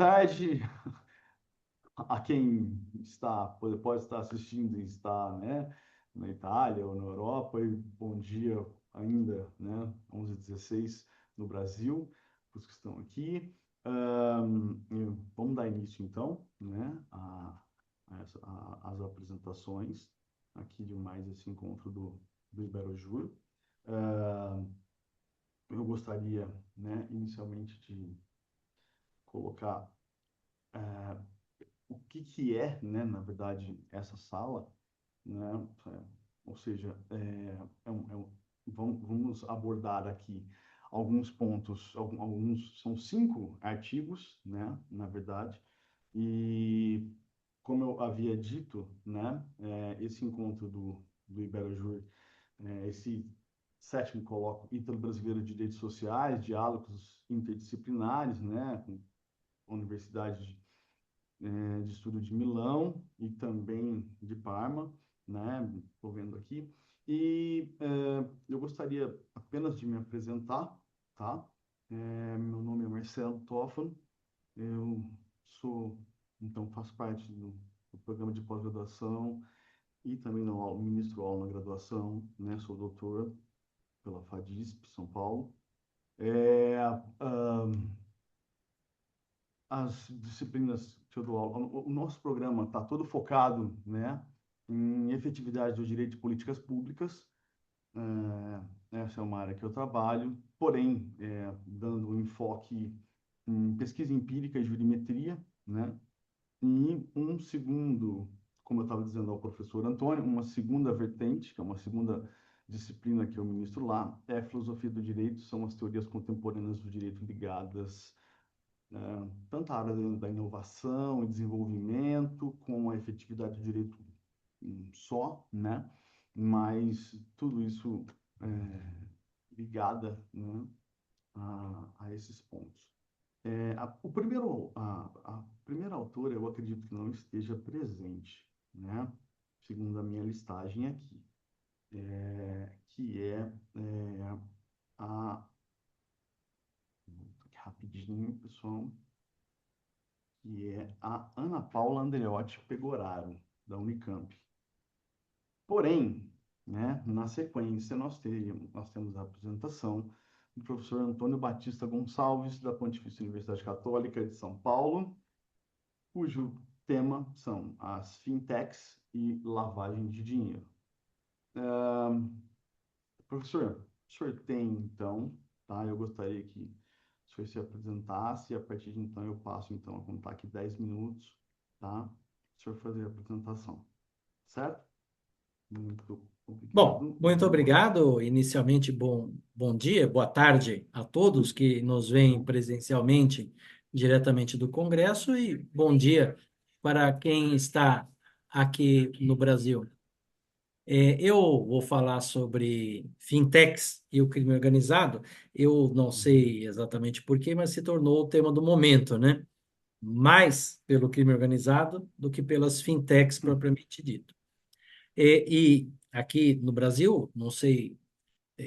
tarde a quem pode estar assistindo e está, né, na Itália ou na Europa, e bom dia ainda, né, 11h16 no Brasil, os que estão aqui. Vamos dar início, então, né, às apresentações aqui de mais esse encontro do Iberojur. Eu gostaria, né, inicialmente de colocar o que é, né, na verdade, essa sala, né? Ou seja, vamos abordar aqui alguns pontos, são 5 artigos, né, na verdade, e como eu havia dito, né, esse encontro do Iberojur, esse 7º colóquio Ítalo-Brasileiro de Direitos Sociais, diálogos interdisciplinares, né, com a Universidade de Estudo de Milão e também de Parma, né? Estou vendo aqui. E eu gostaria apenas de me apresentar, tá? Meu nome é Marcelo Toffano, eu então, faço parte do programa de pós-graduação e também ministro aula na graduação, né? Sou doutor pela FADISP, São Paulo. As disciplinas que eu dou aula, o nosso programa está todo focado, né, em efetividade do direito de políticas públicas. Essa é uma área que eu trabalho, porém, dando um enfoque em pesquisa empírica e jurimetria, né, e um segundo, como eu estava dizendo ao professor Antônio, uma segunda vertente, que é uma segunda disciplina que eu ministro lá, é a filosofia do direito, são as teorias contemporâneas do direito ligadas tanto a área da inovação e desenvolvimento, com a efetividade do direito só, né? Mas tudo isso ligada, né, a esses pontos. A primeira autora, eu acredito que não esteja presente, né? Segundo a minha listagem aqui, que a... Rapidinho, pessoal. Que é a Ana Paula Andreotti Pegoraro, da Unicamp. Porém, né, na sequência, nós temos a apresentação do professor Antônio Batista Gonçalves, da Pontifícia Universidade Católica de São Paulo, cujo tema são as fintechs e lavagem de dinheiro. Professor, o senhor tem, então, tá? Eu gostaria que o senhor se apresentasse, e a partir de então eu passo, então, a contar aqui 10 minutos, tá? O senhor fazer a apresentação, certo? Muito Bom, obrigado. muito obrigado. Inicialmente, bom dia, boa tarde a todos que nos veem presencialmente diretamente do Congresso e bom dia para quem está aqui no Brasil. Eu vou falar sobre fintechs e o crime organizado. Eu não sei exatamente por quê, mas se tornou o tema do momento, né? Mais pelo crime organizado do que pelas fintechs propriamente dito. E aqui no Brasil, não sei,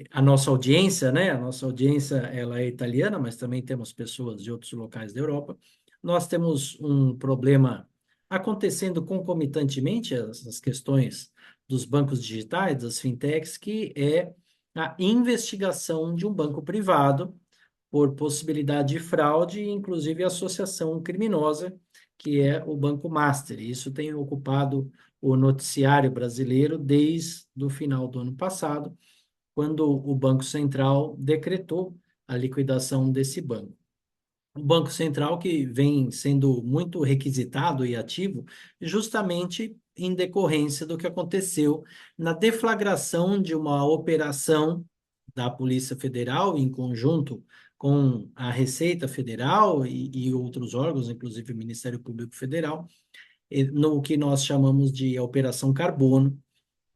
a nossa audiência, né? A nossa audiência, ela é italiana, mas também temos pessoas de outros locais da Europa. Nós temos um problema acontecendo concomitantemente as questões dos bancos digitais, das fintechs, que é a investigação de um banco privado por possibilidade de fraude e, inclusive, associação criminosa, que é o Banco Master. Isso tem ocupado o noticiário brasileiro desde o final do ano passado, quando o Banco Central decretou a liquidação desse banco. O Banco Central que vem sendo muito requisitado e ativo, justamente em decorrência do que aconteceu na deflagração de uma operação da Polícia Federal, em conjunto com a Receita Federal e outros órgãos, inclusive o Ministério Público Federal, no que nós chamamos de Operação Carbono,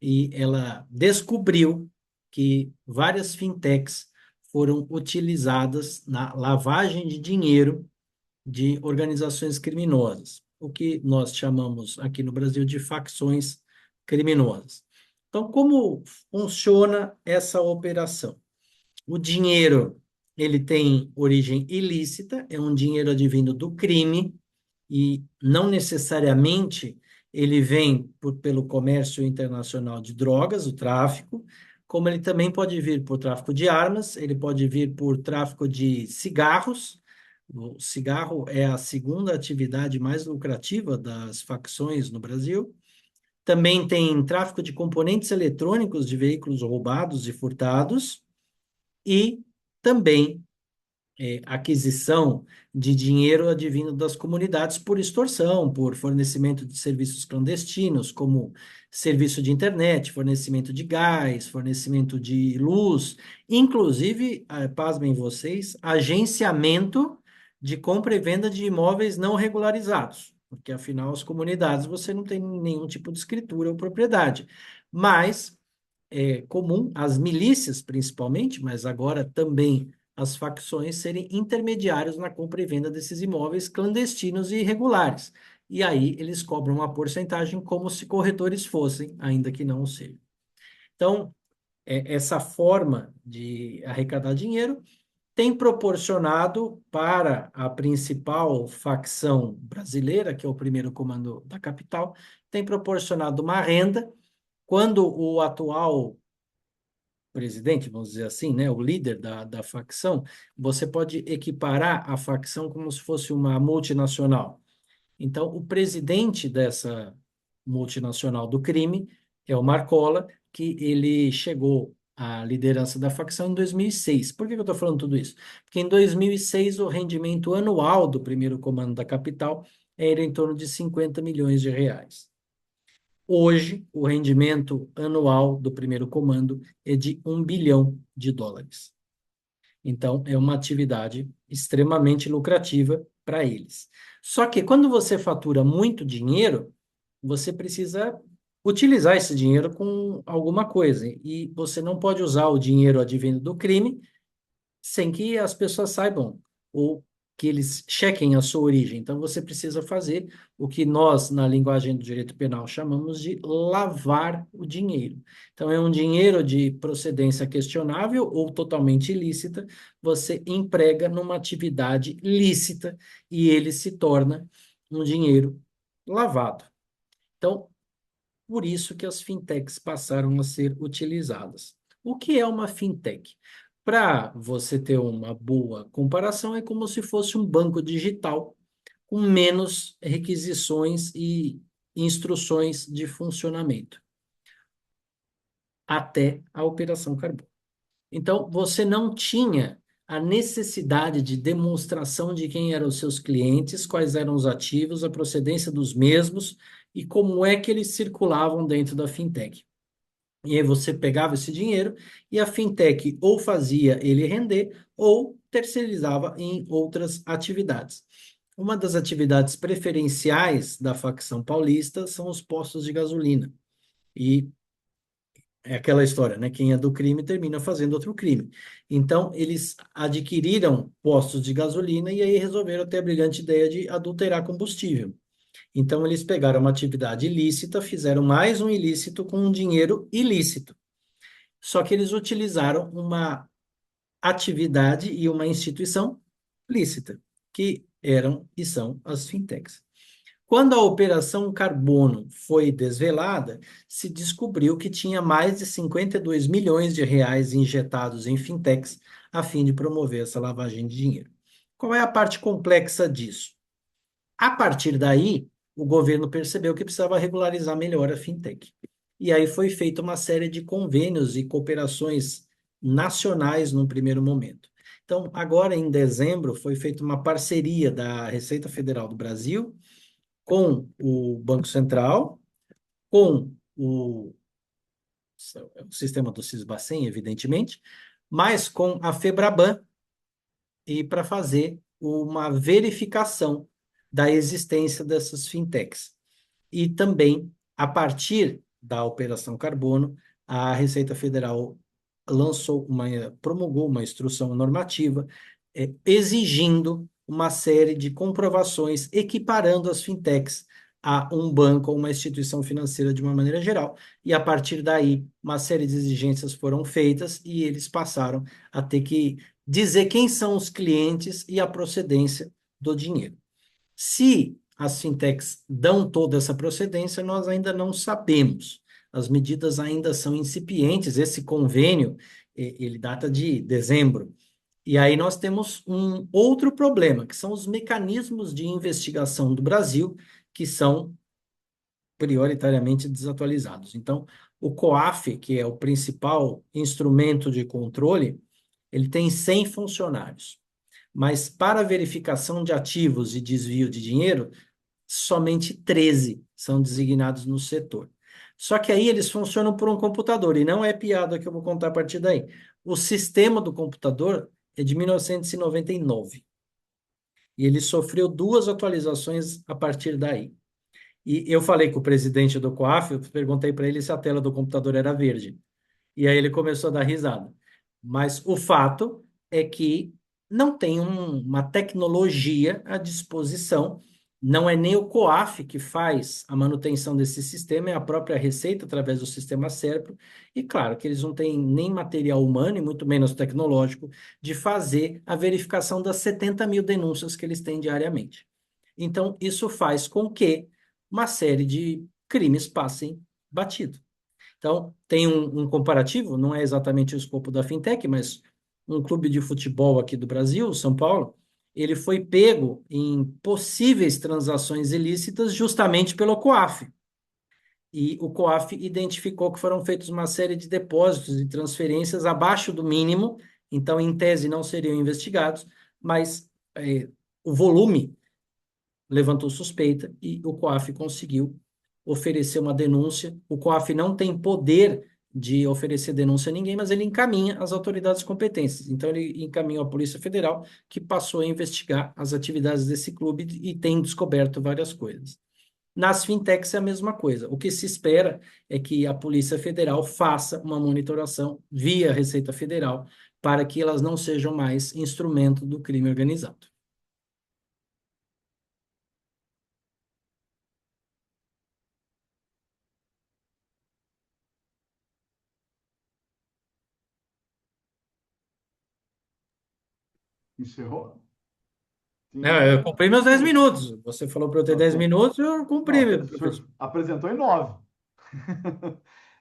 e ela descobriu que várias fintechs foram utilizadas na lavagem de dinheiro de organizações criminosas, o que nós chamamos aqui no Brasil de facções criminosas. Então, como funciona essa operação? O dinheiro ele tem origem ilícita, é um dinheiro advindo do crime, e não necessariamente ele vem pelo comércio internacional de drogas, o tráfico, como ele também pode vir por tráfico de armas, ele pode vir por tráfico de cigarros. O cigarro é a segunda atividade mais lucrativa das facções no Brasil. Também tem tráfico de componentes eletrônicos de veículos roubados e furtados, e também aquisição de dinheiro advindo das comunidades por extorsão, por fornecimento de serviços clandestinos, como serviço de internet, fornecimento de gás, fornecimento de luz, inclusive, pasmem vocês, agenciamento de compra e venda de imóveis não regularizados, porque afinal as comunidades você não tem nenhum tipo de escritura ou propriedade, mas é comum as milícias principalmente, mas agora também as facções serem intermediários na compra e venda desses imóveis clandestinos e irregulares. E aí eles cobram uma porcentagem como se corretores fossem, ainda que não o sejam. Então, essa forma de arrecadar dinheiro tem proporcionado para a principal facção brasileira, que é o primeiro comando da capital, tem proporcionado uma renda. Quando o atual presidente, vamos dizer assim, né, o líder da facção, você pode equiparar a facção como se fosse uma multinacional. Então, o presidente dessa multinacional do crime é o Marcola, que ele chegou à liderança da facção em 2006. Por que eu estou falando tudo isso? Porque em 2006 o rendimento anual do primeiro comando da capital era em torno de 50 milhões de reais. Hoje, o rendimento anual do primeiro comando é de 1 bilhão de dólares. Então, é uma atividade extremamente lucrativa para eles. Só que quando você fatura muito dinheiro, você precisa utilizar esse dinheiro com alguma coisa. E você não pode usar o dinheiro advindo do crime sem que as pessoas saibam ou que eles chequem a sua origem. Então, você precisa fazer o que nós, na linguagem do direito penal, chamamos de lavar o dinheiro. Então, é um dinheiro de procedência questionável ou totalmente ilícita, você emprega numa atividade lícita e ele se torna um dinheiro lavado. Então, por isso que as fintechs passaram a ser utilizadas. O que é uma fintech? Para você ter uma boa comparação, é como se fosse um banco digital com menos requisições e instruções de funcionamento, até a operação carbono. Então, você não tinha a necessidade de demonstração de quem eram os seus clientes, quais eram os ativos, a procedência dos mesmos e como é que eles circulavam dentro da fintech. E aí você pegava esse dinheiro e a fintech ou fazia ele render ou terceirizava em outras atividades. Uma das atividades preferenciais da facção paulista são os postos de gasolina. E é aquela história, né? Quem é do crime termina fazendo outro crime. Então, eles adquiriram postos de gasolina e aí resolveram ter a brilhante ideia de adulterar combustível. Então, eles pegaram uma atividade ilícita, fizeram mais um ilícito com um dinheiro ilícito. Só que eles utilizaram uma atividade e uma instituição lícita, que eram e são as fintechs. Quando a Operação Carbono foi desvelada, se descobriu que tinha mais de 52 milhões de reais injetados em fintechs a fim de promover essa lavagem de dinheiro. Qual é a parte complexa disso? A partir daí, o governo percebeu que precisava regularizar melhor a fintech. E aí foi feita uma série de convênios e cooperações nacionais num primeiro momento. Então, agora em dezembro, foi feita uma parceria da Receita Federal do Brasil com o Banco Central, com o sistema do Sisbacen, evidentemente, mas com a Febraban, e para fazer uma verificação da existência dessas fintechs. E também, a partir da Operação Carbono, a Receita Federal promulgou uma instrução normativa exigindo uma série de comprovações equiparando as fintechs a um banco ou uma instituição financeira de uma maneira geral. E a partir daí, uma série de exigências foram feitas e eles passaram a ter que dizer quem são os clientes e a procedência do dinheiro. Se as fintechs dão toda essa procedência, nós ainda não sabemos. As medidas ainda são incipientes. Esse convênio, ele data de dezembro. E aí nós temos um outro problema, que são os mecanismos de investigação do Brasil, que são prioritariamente desatualizados. Então, o COAF, que é o principal instrumento de controle, ele tem 100 funcionários. Mas para verificação de ativos e desvio de dinheiro, somente 13 são designados no setor. Só que aí eles funcionam por um computador, e não é piada que eu vou contar a partir daí. O sistema do computador é de 1999. E ele sofreu 2 atualizações a partir daí. E eu falei com o presidente do COAF, eu perguntei para ele se a tela do computador era verde. E aí ele começou a dar risada. Mas o fato é que não tem uma tecnologia à disposição, não é nem o COAF que faz a manutenção desse sistema, é a própria Receita através do sistema Serpro, e claro que eles não têm nem material humano, e muito menos tecnológico, de fazer a verificação das 70 mil denúncias que eles têm diariamente. Então, isso faz com que uma série de crimes passem batido. Então, tem um comparativo, não é exatamente o escopo da fintech, mas um clube de futebol aqui do Brasil, São Paulo, ele foi pego em possíveis transações ilícitas justamente pelo COAF. E o COAF identificou que foram feitos uma série de depósitos e transferências abaixo do mínimo, então, em tese, não seriam investigados, mas o volume levantou suspeita e o COAF conseguiu oferecer uma denúncia. O COAF não tem poder de oferecer denúncia a ninguém, mas ele encaminha as autoridades competentes. Então, ele encaminhou a Polícia Federal, que passou a investigar as atividades desse clube e tem descoberto várias coisas. Nas fintechs é a mesma coisa. O que se espera é que a Polícia Federal faça uma monitoração via Receita Federal para que elas não sejam mais instrumento do crime organizado. Encerrou? Não, eu Tinha cumpri meus 10 minutos. minutos. Você falou para eu ter Não, 10 minutos, eu não, cumpri, o meu senhor professor. apresentou em 9.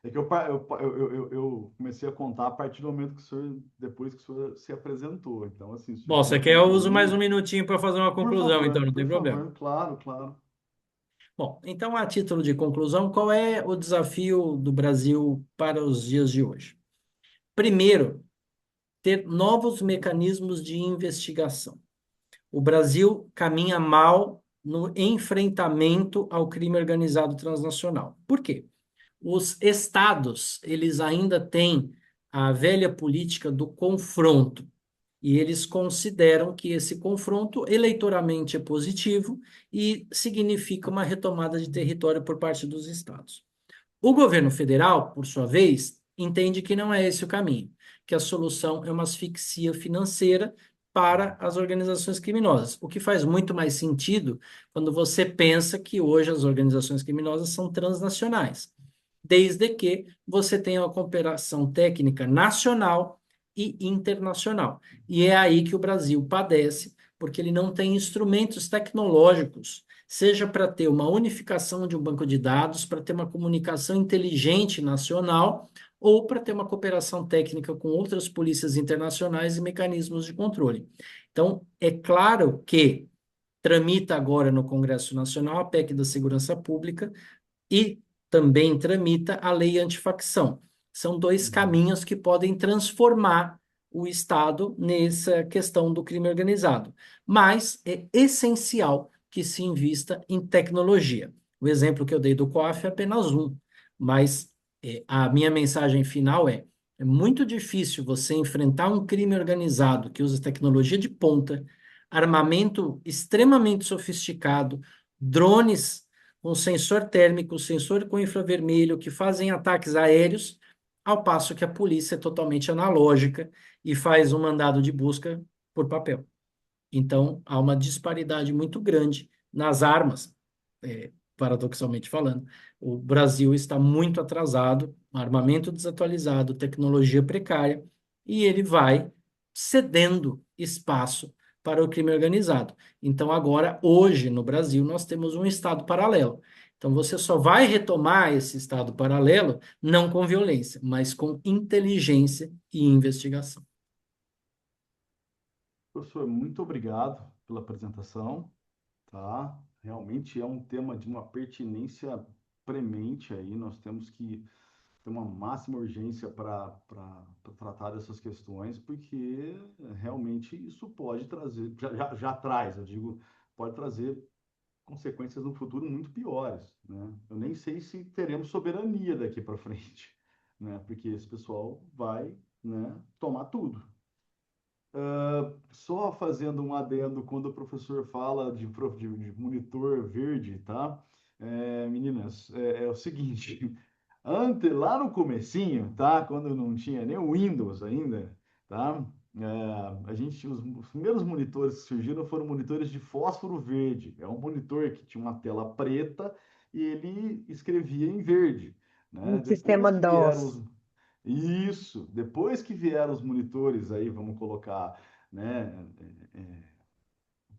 É que eu comecei a contar a partir do momento que o senhor, depois que o senhor se apresentou. Então, assim, se o senhor Bom, você quiser quer, eu uso mais um concluir, minutinho para fazer uma conclusão, então não tem por problema. favor, claro, claro. Bom, então, a título de conclusão, qual é o desafio do Brasil para os dias de hoje? Primeiro, ter novos mecanismos de investigação. O Brasil caminha mal no enfrentamento ao crime organizado transnacional. Por quê? Os estados, eles ainda têm a velha política do confronto, e eles consideram que esse confronto eleitoralmente é positivo e significa uma retomada de território por parte dos estados. O governo federal, por sua vez, entende que não é esse o caminho, que a solução é uma asfixia financeira para as organizações criminosas, o que faz muito mais sentido quando você pensa que hoje as organizações criminosas são transnacionais, desde que você tenha uma cooperação técnica nacional e internacional. E é aí que o Brasil padece, porque ele não tem instrumentos tecnológicos, seja para ter uma unificação de um banco de dados, para ter uma comunicação inteligente nacional, ou para ter uma cooperação técnica com outras polícias internacionais e mecanismos de controle. Então, é claro que tramita agora no Congresso Nacional a PEC da Segurança Pública e também tramita a lei antifacção. São dois caminhos que podem transformar o Estado nessa questão do crime organizado. Mas é essencial que se invista em tecnologia. O exemplo que eu dei do COAF é apenas um, mas a minha mensagem final é muito difícil você enfrentar um crime organizado que usa tecnologia de ponta, armamento extremamente sofisticado, drones com sensor térmico, sensor com infravermelho, que fazem ataques aéreos, ao passo que a polícia é totalmente analógica e faz um mandado de busca por papel. Então, há uma disparidade muito grande nas armas, paradoxalmente falando. O Brasil está muito atrasado, armamento desatualizado, tecnologia precária, e ele vai cedendo espaço para o crime organizado. Então, agora, hoje, no Brasil, nós temos um Estado paralelo. Então, você só vai retomar esse Estado paralelo não com violência, mas com inteligência e investigação. Professor, muito obrigado pela apresentação, tá? Realmente é um tema de uma pertinência premente aí, nós temos que ter uma máxima urgência para tratar dessas questões, porque realmente isso pode trazer, já traz, eu digo, pode trazer consequências no futuro muito piores, né? Eu nem sei se teremos soberania daqui para frente, né? Porque esse pessoal vai, né, tomar tudo. Só fazendo um adendo quando o professor fala de monitor verde, tá? Meninas, é o seguinte, lá no comecinho, tá? Quando não tinha nem o Windows ainda, tá? A gente tinha os primeiros monitores que surgiram foram monitores de fósforo verde. É um monitor que tinha uma tela preta e ele escrevia em verde, né? Um sistema DOS. Depois que vieram os monitores aí, vamos colocar, né,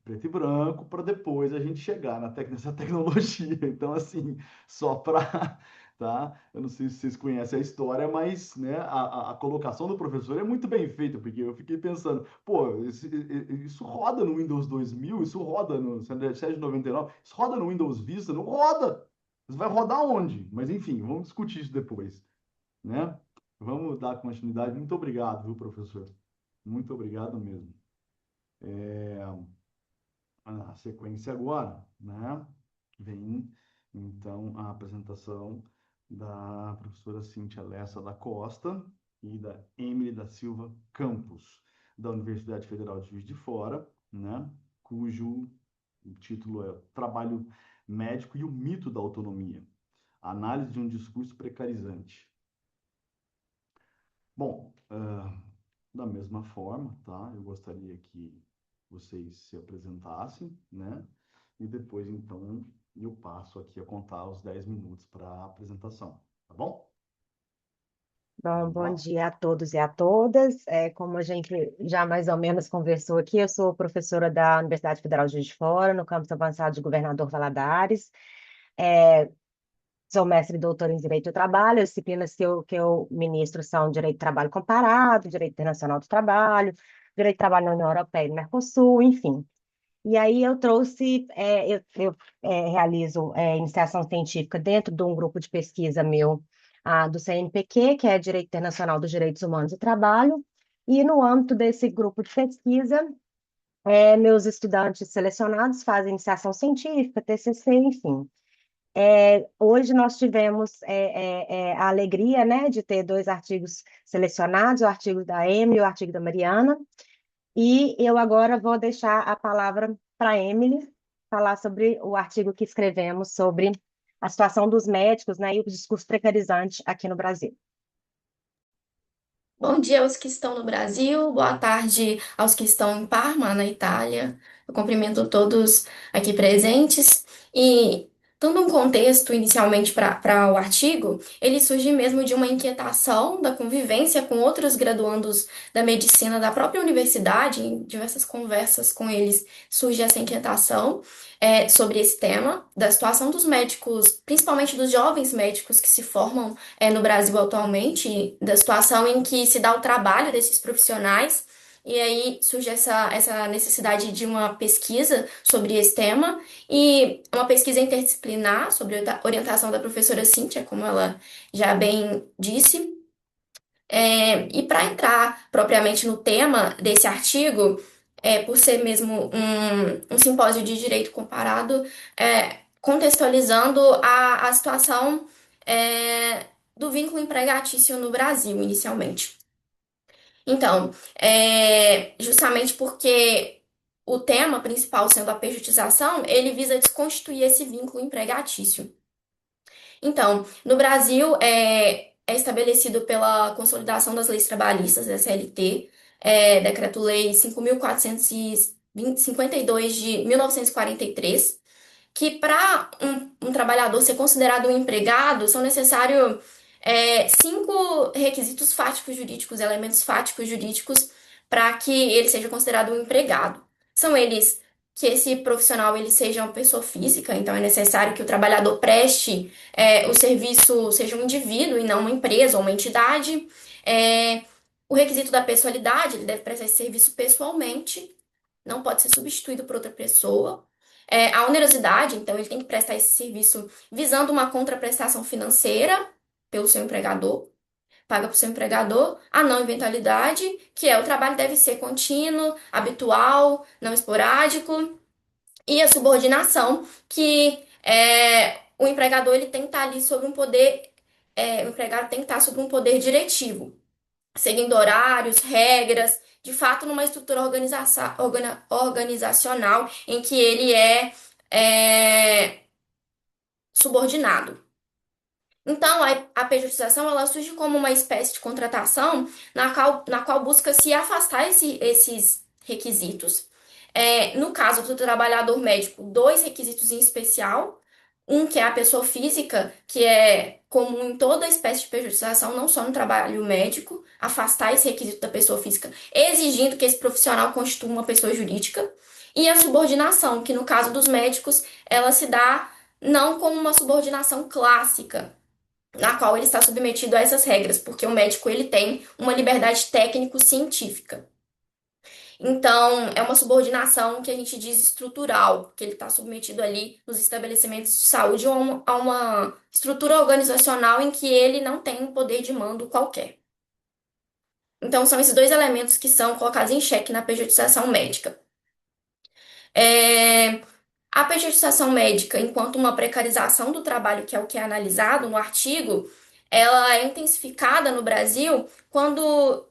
preto e branco, para depois a gente chegar nessa tecnologia. Então, assim, só para, tá? Eu não sei se vocês conhecem a história, mas, né, a colocação do professor é muito bem feita, porque eu fiquei pensando, pô, isso roda no Windows 2000, isso roda no 799, isso roda no Windows Vista, não roda! Isso vai rodar onde? Mas, enfim, vamos discutir isso depois, né? Vamos dar continuidade. Muito obrigado, viu, professor? Muito obrigado mesmo. A sequência agora, né? Vem, então, a apresentação da professora Cíntia Lessa da Costa e da Emily da Silva Campos, da Universidade Federal de Juiz de Fora, né? Cujo título é Trabalho Médico e o Mito da Autonomia. Análise de um discurso precarizante. Bom, da mesma forma, tá? Eu gostaria que vocês se apresentassem, né? E depois, então, eu passo aqui a contar os 10 minutos para a apresentação, tá bom? Bom, Vamos bom lá? dia a todos e a todas. Como a gente já mais ou menos conversou aqui, eu sou professora da Universidade Federal de Juiz de Fora, no campus avançado de Governador Valadares. Sou mestre e doutora em Direito do Trabalho. As disciplinas que eu ministro são Direito do Trabalho Comparado, Direito Internacional do Trabalho, Direito do Trabalho na União Europeia e no Mercosul, enfim. E aí eu trouxe, realizo iniciação científica dentro de um grupo de pesquisa meu, do CNPq, que é Direito Internacional dos Direitos Humanos e Trabalho, e no âmbito desse grupo de pesquisa, meus estudantes selecionados fazem iniciação científica, TCC, enfim. Hoje nós tivemos a alegria, né, de ter dois artigos selecionados, o artigo da Emily e o artigo da Mariana, e eu agora vou deixar a palavra para a Emily falar sobre o artigo que escrevemos sobre a situação dos médicos, né, e o discurso precarizante aqui no Brasil. Bom dia aos que estão no Brasil, boa tarde aos que estão em Parma, na Itália. Eu cumprimento todos aqui presentes e, dando um contexto inicialmente para o artigo, ele surge mesmo de uma inquietação da convivência com outros graduandos da medicina da própria universidade. Em diversas conversas com eles surge essa inquietação sobre esse tema, da situação dos médicos, principalmente dos jovens médicos que se formam no Brasil atualmente, da situação em que se dá o trabalho desses profissionais, e aí surge essa necessidade de uma pesquisa sobre esse tema, e uma pesquisa interdisciplinar sobre a orientação da professora Cíntia, como ela já bem disse. E para entrar propriamente no tema desse artigo, por ser mesmo um simpósio de direito comparado, contextualizando a situação do vínculo empregatício no Brasil, inicialmente. Então, justamente porque o tema principal sendo a pejotização, ele visa desconstituir esse vínculo empregatício. Então, no Brasil, é estabelecido pela Consolidação das Leis Trabalhistas, SLT, Decreto-Lei 5.452 de 1943, que para um trabalhador ser considerado um empregado, são necessários 5 requisitos fáticos jurídicos, elementos fáticos jurídicos, para que ele seja considerado um empregado. São eles que esse profissional ele seja uma pessoa física, então é necessário que o trabalhador preste o serviço, seja um indivíduo e não uma empresa ou uma entidade. É, o requisito da pessoalidade, ele deve prestar esse serviço pessoalmente, não pode ser substituído por outra pessoa. A onerosidade, então, ele tem que prestar esse serviço visando uma contraprestação financeira pelo seu empregador, paga para o seu empregador. A não eventualidade, que é o trabalho deve ser contínuo, habitual, não esporádico. E a subordinação, que o empregador ele tem que estar ali sobre um poder, o empregado tem que estar sobre um poder diretivo, seguindo horários, regras, de fato, numa estrutura organizacional em que ele é subordinado. Então, a pejotização ela surge como uma espécie de contratação na qual busca se afastar esses requisitos. No caso do trabalhador médico, dois requisitos em especial. Um que é a pessoa física, que é comum em toda espécie de pejotização, não só no trabalho médico, afastar esse requisito da pessoa física, exigindo que esse profissional constitua uma pessoa jurídica. E a subordinação, que no caso dos médicos, ela se dá não como uma subordinação clássica, na qual ele está submetido a essas regras, porque o médico ele tem uma liberdade técnico-científica. Então, é uma subordinação que a gente diz estrutural, porque ele está submetido ali nos estabelecimentos de saúde a uma estrutura organizacional em que ele não tem um poder de mando qualquer. Então, são esses dois elementos que são colocados em xeque na pejotização médica. A pejotização médica, enquanto uma precarização do trabalho, que é o que é analisado no artigo, ela é intensificada no Brasil quando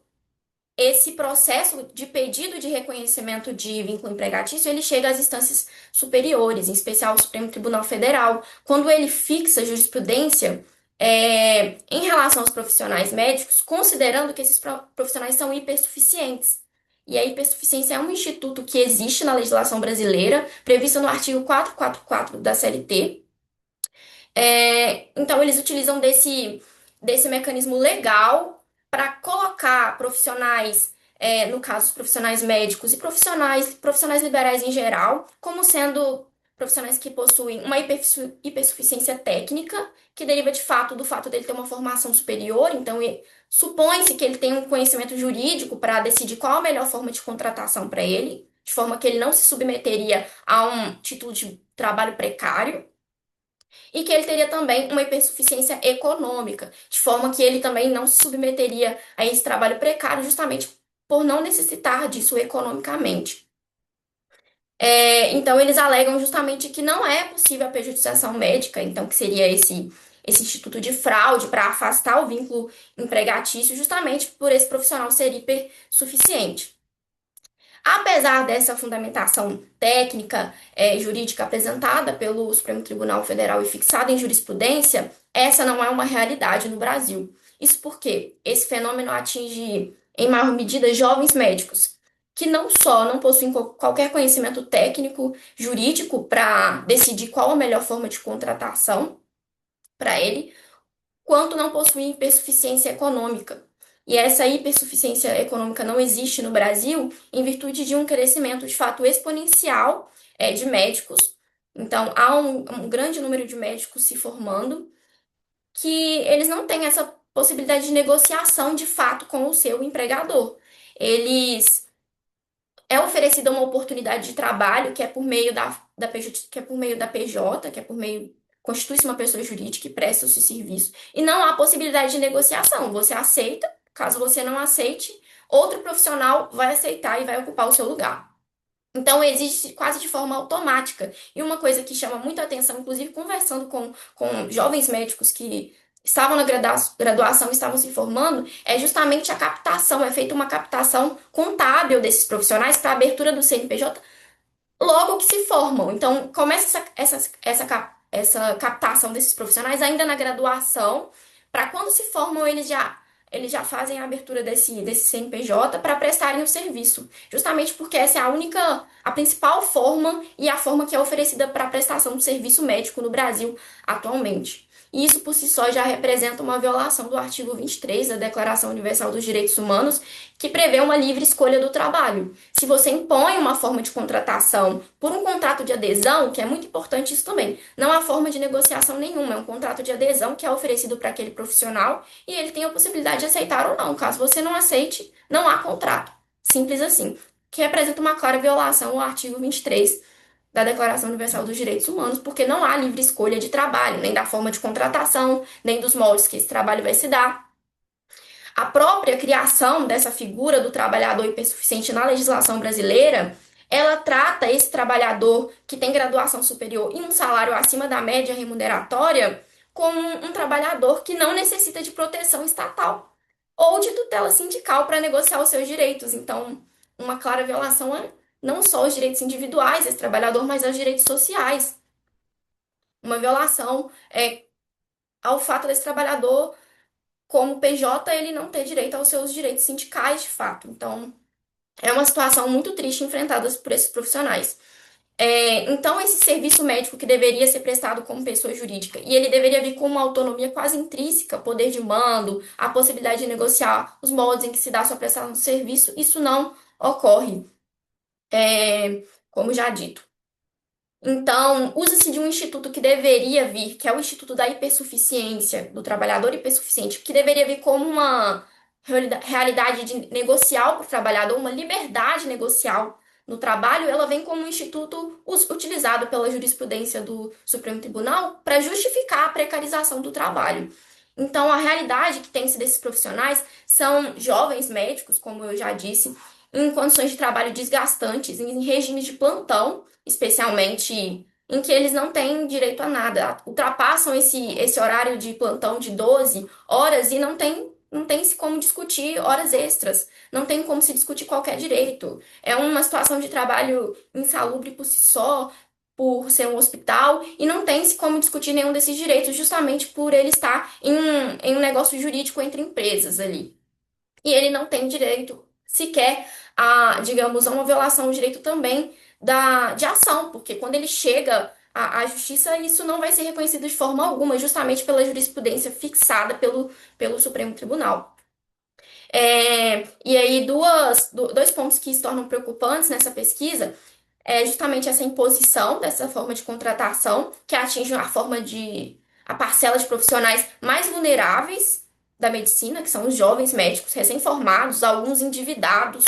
esse processo de pedido de reconhecimento de vínculo empregatício, ele chega às instâncias superiores, em especial ao Supremo Tribunal Federal, quando ele fixa jurisprudência em relação aos profissionais médicos, considerando que esses profissionais são hipersuficientes. E a hipersuficiência é um instituto que existe na legislação brasileira, previsto no artigo 444 da CLT. Então, eles utilizam desse mecanismo legal para colocar profissionais, no caso, os profissionais médicos e profissionais liberais em geral, como sendo profissionais que possuem uma hipersuficiência técnica, que deriva de fato do fato dele ter uma formação superior, então supõe-se que ele tem um conhecimento jurídico para decidir qual a melhor forma de contratação para ele, de forma que ele não se submeteria a um título de trabalho precário. E que ele teria também uma hipersuficiência econômica, de forma que ele também não se submeteria a esse trabalho precário, justamente por não necessitar disso economicamente. Então, eles alegam justamente que não é possível a pejotização médica, então, que seria esse instituto de fraude para afastar o vínculo empregatício, justamente por esse profissional ser hipersuficiente. Apesar dessa fundamentação técnica jurídica apresentada pelo Supremo Tribunal Federal e fixada em jurisprudência, essa não é uma realidade no Brasil. Isso porque esse fenômeno atinge, em maior medida, jovens médicos, que não só não possuem qualquer conhecimento técnico, jurídico, para decidir qual a melhor forma de contratação para ele, quanto não possuem hipersuficiência econômica. E essa hipersuficiência econômica não existe no Brasil em virtude de um crescimento de fato exponencial de médicos. Então, há um grande número de médicos se formando que eles não têm essa possibilidade de negociação de fato com o seu empregador. É oferecida uma oportunidade de trabalho que é por meio que é por meio da PJ, que é por meio constitui-se uma pessoa jurídica e presta o seu serviço. E não há possibilidade de negociação. Você aceita, caso você não aceite, outro profissional vai aceitar e vai ocupar o seu lugar. Então, existe quase de forma automática. E uma coisa que chama muita atenção, inclusive conversando com jovens médicos que estavam na graduação e estavam se formando, é justamente a captação. É feita uma captação contábil desses profissionais para a abertura do CNPJ logo que se formam. Então, começa essa captação desses profissionais ainda na graduação, para quando se formam, eles já fazem a abertura desse CNPJ para prestarem o serviço. Justamente porque essa é a principal forma e a forma que é oferecida para a prestação do serviço médico no Brasil atualmente. e isso por si só já representa uma violação do artigo 23 da Declaração Universal dos Direitos Humanos, que prevê uma livre escolha do trabalho. Se você impõe uma forma de contratação por um contrato de adesão, que é muito importante isso também, não há forma de negociação nenhuma, é um contrato de adesão que é oferecido para aquele profissional e ele tem a possibilidade de aceitar ou não. Caso você não aceite, não há contrato. Simples assim. Que representa uma clara violação ao artigo 23 da Declaração Universal dos Direitos Humanos, porque não há livre escolha de trabalho, nem da forma de contratação, nem dos moldes que esse trabalho vai se dar. A própria criação dessa figura do trabalhador hipersuficiente na legislação brasileira, ela trata esse trabalhador que tem graduação superior e um salário acima da média remuneratória como um trabalhador que não necessita de proteção estatal ou de tutela sindical para negociar os seus direitos. Então, uma clara violação a não só aos direitos individuais desse trabalhador, mas aos direitos sociais. Uma violação ao fato desse trabalhador, como PJ, ele não ter direito aos seus direitos sindicais de fato. Então, é uma situação muito triste enfrentada por esses profissionais. Então, esse serviço médico que deveria ser prestado como pessoa jurídica, e ele deveria vir com uma autonomia quase intrínseca, poder de mando, a possibilidade de negociar os moldes em que se dá a sua prestação de serviço, isso não ocorre, como já dito. Então, usa-se de um instituto que deveria vir, que é o Instituto da Hipersuficiência, do trabalhador hipersuficiente, que deveria vir como uma realidade de negocial para o trabalhador, uma liberdade negocial no trabalho, ela vem como um instituto utilizado pela jurisprudência do Supremo Tribunal para justificar a precarização do trabalho. Então, a realidade que tem-se desses profissionais são jovens médicos, como eu já disse, em condições de trabalho desgastantes, em regimes de plantão, especialmente em que eles não têm direito a nada. Ultrapassam esse horário de plantão de 12 horas e não tem-se como discutir horas extras, não tem como se discutir qualquer direito. É uma situação de trabalho insalubre por si só, por ser um hospital, e não tem-se como discutir nenhum desses direitos, justamente por ele estar em um negócio jurídico entre empresas ali. E ele não tem direito sequer digamos, a uma violação do direito também de ação, porque quando ele chega à justiça, isso não vai ser reconhecido de forma alguma, justamente pela jurisprudência fixada pelo Supremo Tribunal. E aí, dois pontos que se tornam preocupantes nessa pesquisa é justamente essa imposição dessa forma de contratação, que atinge a parcela de profissionais mais vulneráveis da medicina, que são os jovens médicos recém-formados, alguns endividados,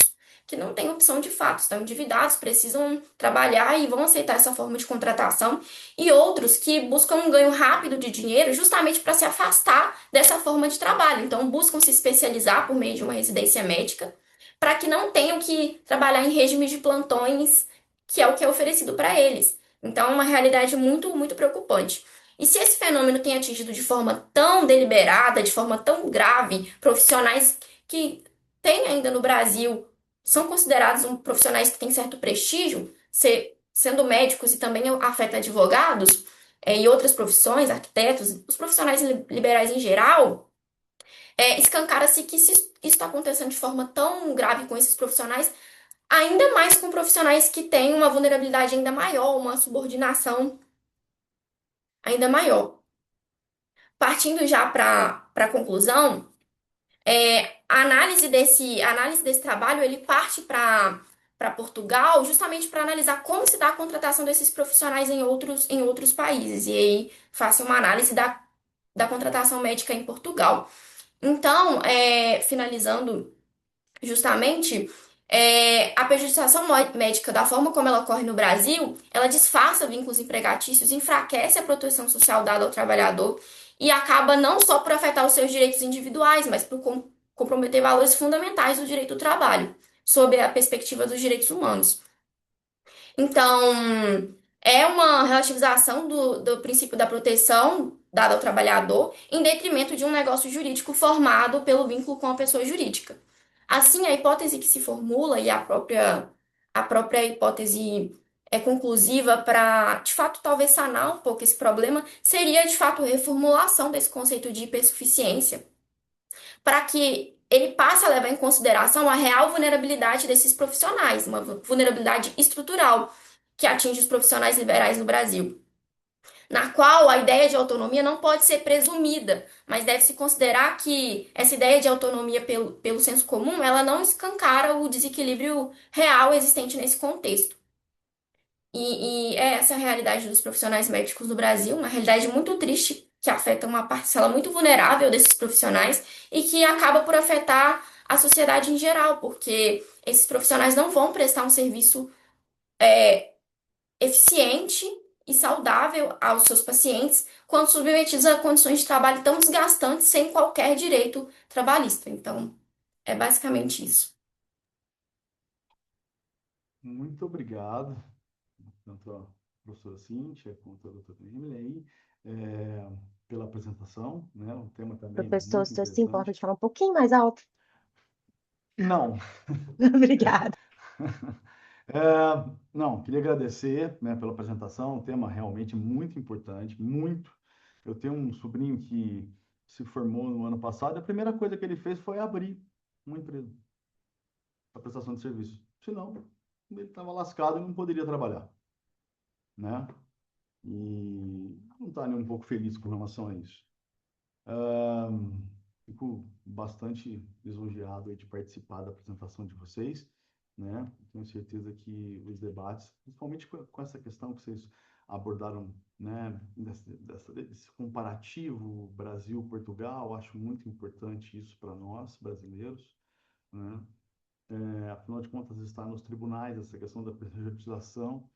que não têm opção de fato, estão endividados, precisam trabalhar e vão aceitar essa forma de contratação, e outros que buscam um ganho rápido de dinheiro justamente para se afastar dessa forma de trabalho. Então, buscam se especializar por meio de uma residência médica, para que não tenham que trabalhar em regimes de plantões, que é o que é oferecido para eles. Então, é uma realidade muito, muito preocupante. E se esse fenômeno tem atingido de forma tão deliberada, de forma tão grave, profissionais que têm ainda no Brasil, são considerados profissionais que têm certo prestígio, sendo médicos e também afeta advogados, e outras profissões, arquitetos, os profissionais liberais em geral, escancara-se que se isso está acontecendo de forma tão grave com esses profissionais, ainda mais com profissionais que têm uma vulnerabilidade ainda maior, uma subordinação ainda maior. Partindo já para a conclusão, a análise desse trabalho ele parte para Portugal justamente para analisar como se dá a contratação desses profissionais em outros países. E aí faço uma análise da contratação médica em Portugal. Então, finalizando justamente, a pejotização médica, da forma como ela ocorre no Brasil, ela disfarça vínculos empregatícios, enfraquece a proteção social dada ao trabalhador e acaba não só por afetar os seus direitos individuais, mas por comprometer valores fundamentais do direito do trabalho, sob a perspectiva dos direitos humanos. Então, é uma relativização do princípio da proteção dada ao trabalhador em detrimento de um negócio jurídico formado pelo vínculo com a pessoa jurídica. Assim, a hipótese que se formula e a própria hipótese conclusiva para, de fato, talvez sanar um pouco esse problema, seria, de fato, reformulação desse conceito de hipersuficiência, para que ele passe a levar em consideração a real vulnerabilidade desses profissionais, uma vulnerabilidade estrutural que atinge os profissionais liberais no Brasil. na qual a ideia de autonomia não pode ser presumida, mas deve-se considerar que essa ideia de autonomia pelo senso comum, ela não escancara o desequilíbrio real existente nesse contexto. E é essa a realidade dos profissionais médicos no Brasil, uma realidade muito triste, que afeta uma parcela muito vulnerável desses profissionais e que acaba por afetar a sociedade em geral, porque esses profissionais não vão prestar um serviço eficiente e saudável aos seus pacientes quando submetidos a condições de trabalho tão desgastantes sem qualquer direito trabalhista. Então, é basicamente isso. Muito obrigado, tanto a professora Cíntia quanto a doutora Emily aí, pela apresentação, né? O tema também é Professor, muito se se importa interessante. de falar um pouquinho mais alto? Não, Obrigada. não, queria agradecer, né, pela apresentação, um tema realmente muito importante, muito. Eu tenho um sobrinho que se formou no ano passado, e a primeira coisa que ele fez foi abrir uma empresa para prestação de serviço. Senão, ele estava lascado e não poderia trabalhar, né? E não está nem um pouco feliz com relação a isso. Fico bastante lisonjeado aí de participar da apresentação de vocês, né? Tenho certeza que os debates, principalmente com essa questão que vocês abordaram, né, desse comparativo Brasil-Portugal, acho muito importante isso para nós, brasileiros, né? Afinal de contas, está nos tribunais essa questão da prejudicialização,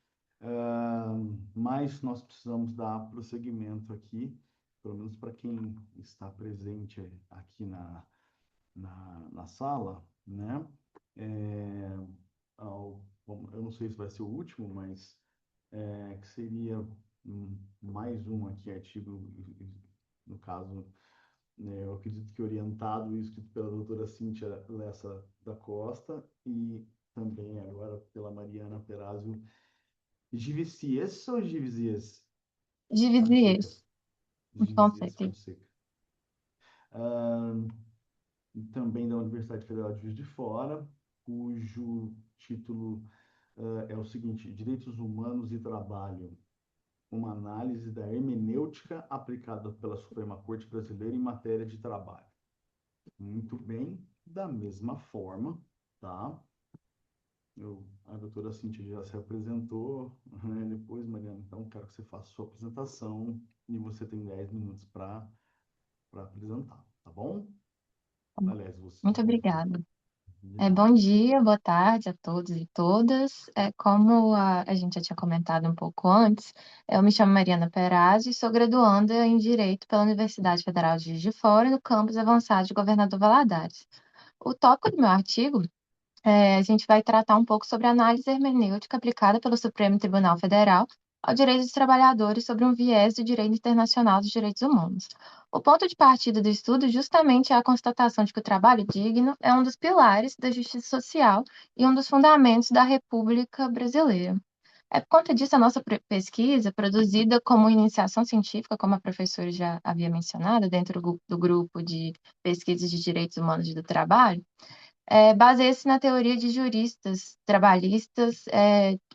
mas nós precisamos dar prosseguimento aqui, pelo menos para quem está presente aqui na sala, né? É, eu não sei se vai ser o último, mas que seria mais um aqui artigo, no caso, né, eu acredito que orientado e escrito pela doutora Cíntia Lessa da Costa e também agora pela Mariana Perazio Giviciez ou Givisias Dividir Fonseca? isso, um Givisias conceito. Fonseca. Ah, e também da Universidade Federal de Juiz de Fora, cujo título é o seguinte: Direitos Humanos e Trabalho, uma análise da hermenêutica aplicada pela Suprema Corte Brasileira em matéria de trabalho. Muito bem, da mesma forma, tá? A doutora Cintia já se apresentou, né? Depois, Mariana, então quero que você faça a sua apresentação e você tem 10 minutos para apresentar, tá bom? Aliás, você. Muito obrigada. De nada. Bom dia, boa tarde a todos e todas. Como a gente já tinha comentado um pouco antes, eu me chamo Mariana Perazzi e sou graduanda em Direito pela Universidade Federal de Juiz de Fora, no campus avançado de Governador Valadares. O tópico do meu artigo, a gente vai tratar um pouco sobre a análise hermenêutica aplicada pelo Supremo Tribunal Federal ao direito dos trabalhadores sobre um viés do direito internacional dos direitos humanos. O ponto de partida do estudo justamente é a constatação de que o trabalho digno é um dos pilares da justiça social e um dos fundamentos da República Brasileira. Por conta disso, a nossa pesquisa, produzida como iniciação científica, como a professora já havia mencionado, dentro do grupo de pesquisas de direitos humanos e do trabalho, baseia-se na teoria de juristas trabalhistas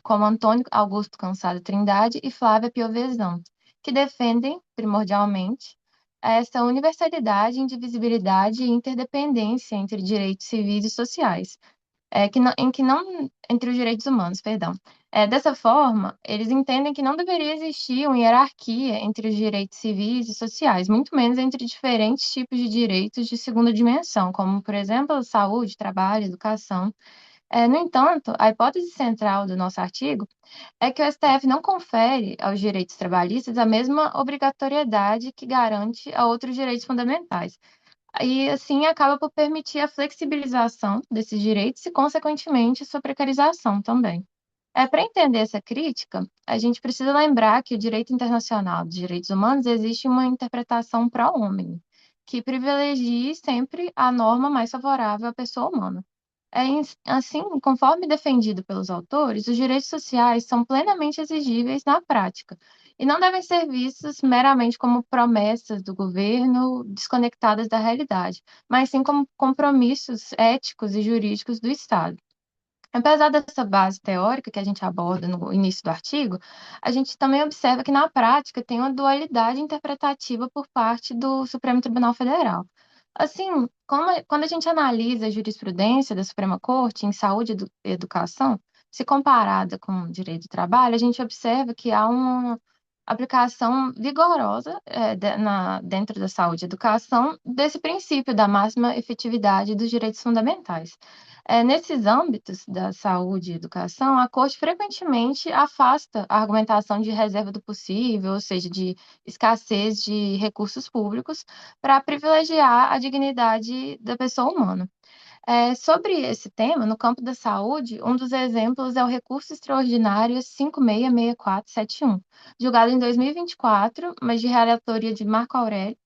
como Antônio Augusto Cansado Trindade e Flávia Piovesan, que defendem, primordialmente, essa universalidade, indivisibilidade e interdependência entre direitos civis e sociais, em que não entre os direitos humanos, perdão. Dessa forma, eles entendem que não deveria existir uma hierarquia entre os direitos civis e sociais, muito menos entre diferentes tipos de direitos de segunda dimensão, como, por exemplo, saúde, trabalho, educação. No entanto, a hipótese central do nosso artigo é que o STF não confere aos direitos trabalhistas a mesma obrigatoriedade que garante a outros direitos fundamentais. E assim acaba por permitir a flexibilização desses direitos e, consequentemente, sua precarização também. Para entender essa crítica, a gente precisa lembrar que o direito internacional dos direitos humanos existe uma interpretação pró-homem, que privilegia sempre a norma mais favorável à pessoa humana. Assim, conforme defendido pelos autores, os direitos sociais são plenamente exigíveis na prática e não devem ser vistos meramente como promessas do governo desconectadas da realidade, mas sim como compromissos éticos e jurídicos do Estado. Apesar dessa base teórica que a gente aborda no início do artigo, a gente também observa que na prática tem uma dualidade interpretativa por parte do Supremo Tribunal Federal. Assim, quando a gente analisa a jurisprudência da Suprema Corte em saúde e educação, se comparada com o direito do trabalho, a gente observa que há uma aplicação vigorosa dentro da saúde e educação desse princípio da máxima efetividade dos direitos fundamentais. Nesses âmbitos da saúde e educação, a Corte frequentemente afasta a argumentação de reserva do possível, ou seja, de escassez de recursos públicos, para privilegiar a dignidade da pessoa humana. Sobre esse tema, no campo da saúde, um dos exemplos é o recurso extraordinário 566471, julgado em 2024, mas de relatoria de Marco Aurélio,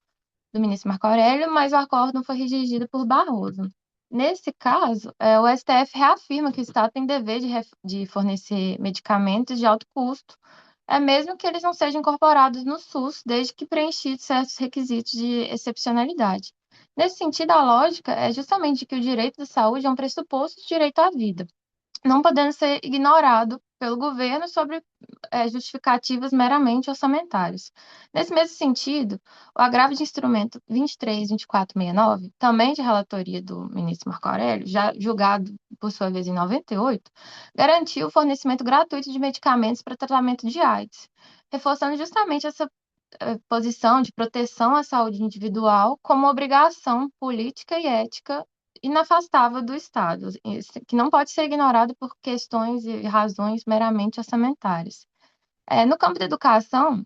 do ministro Marco Aurélio, mas o acórdão foi redigido por Barroso. Nesse caso, o STF reafirma que o Estado tem dever de fornecer medicamentos de alto custo, mesmo que eles não sejam incorporados no SUS, desde que preenchidos certos requisitos de excepcionalidade. Nesse sentido, a lógica é justamente que o direito à saúde é um pressuposto de direito à vida, não podendo ser ignorado pelo governo sobre justificativas meramente orçamentárias. Nesse mesmo sentido, o agravo de instrumento 23.2469, também de relatoria do ministro Marco Aurélio, já julgado por sua vez em 98, garantiu o fornecimento gratuito de medicamentos para tratamento de AIDS, reforçando justamente essa posição de proteção à saúde individual como obrigação política e ética inafastável do Estado, que não pode ser ignorado por questões e razões meramente orçamentárias. No campo da educação,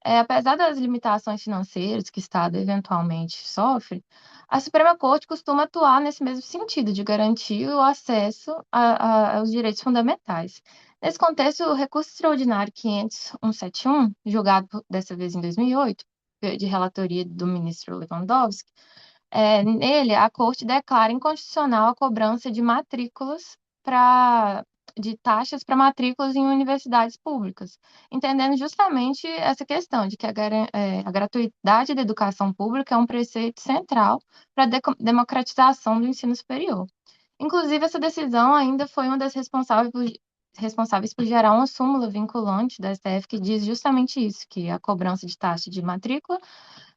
apesar das limitações financeiras que o Estado eventualmente sofre, a Suprema Corte costuma atuar nesse mesmo sentido, de garantir o acesso aos direitos fundamentais. Nesse contexto, o recurso extraordinário 500.171, julgado dessa vez em 2008, de relatoria do ministro Lewandowski, nele, a Corte declara inconstitucional a cobrança de matrículas de taxas para matrículas em universidades públicas, entendendo justamente essa questão de que a gratuidade da educação pública é um preceito central para a democratização do ensino superior. Inclusive, essa decisão ainda foi uma das responsáveis por gerar uma súmula vinculante da STF que diz justamente isso, que a cobrança de taxa de matrícula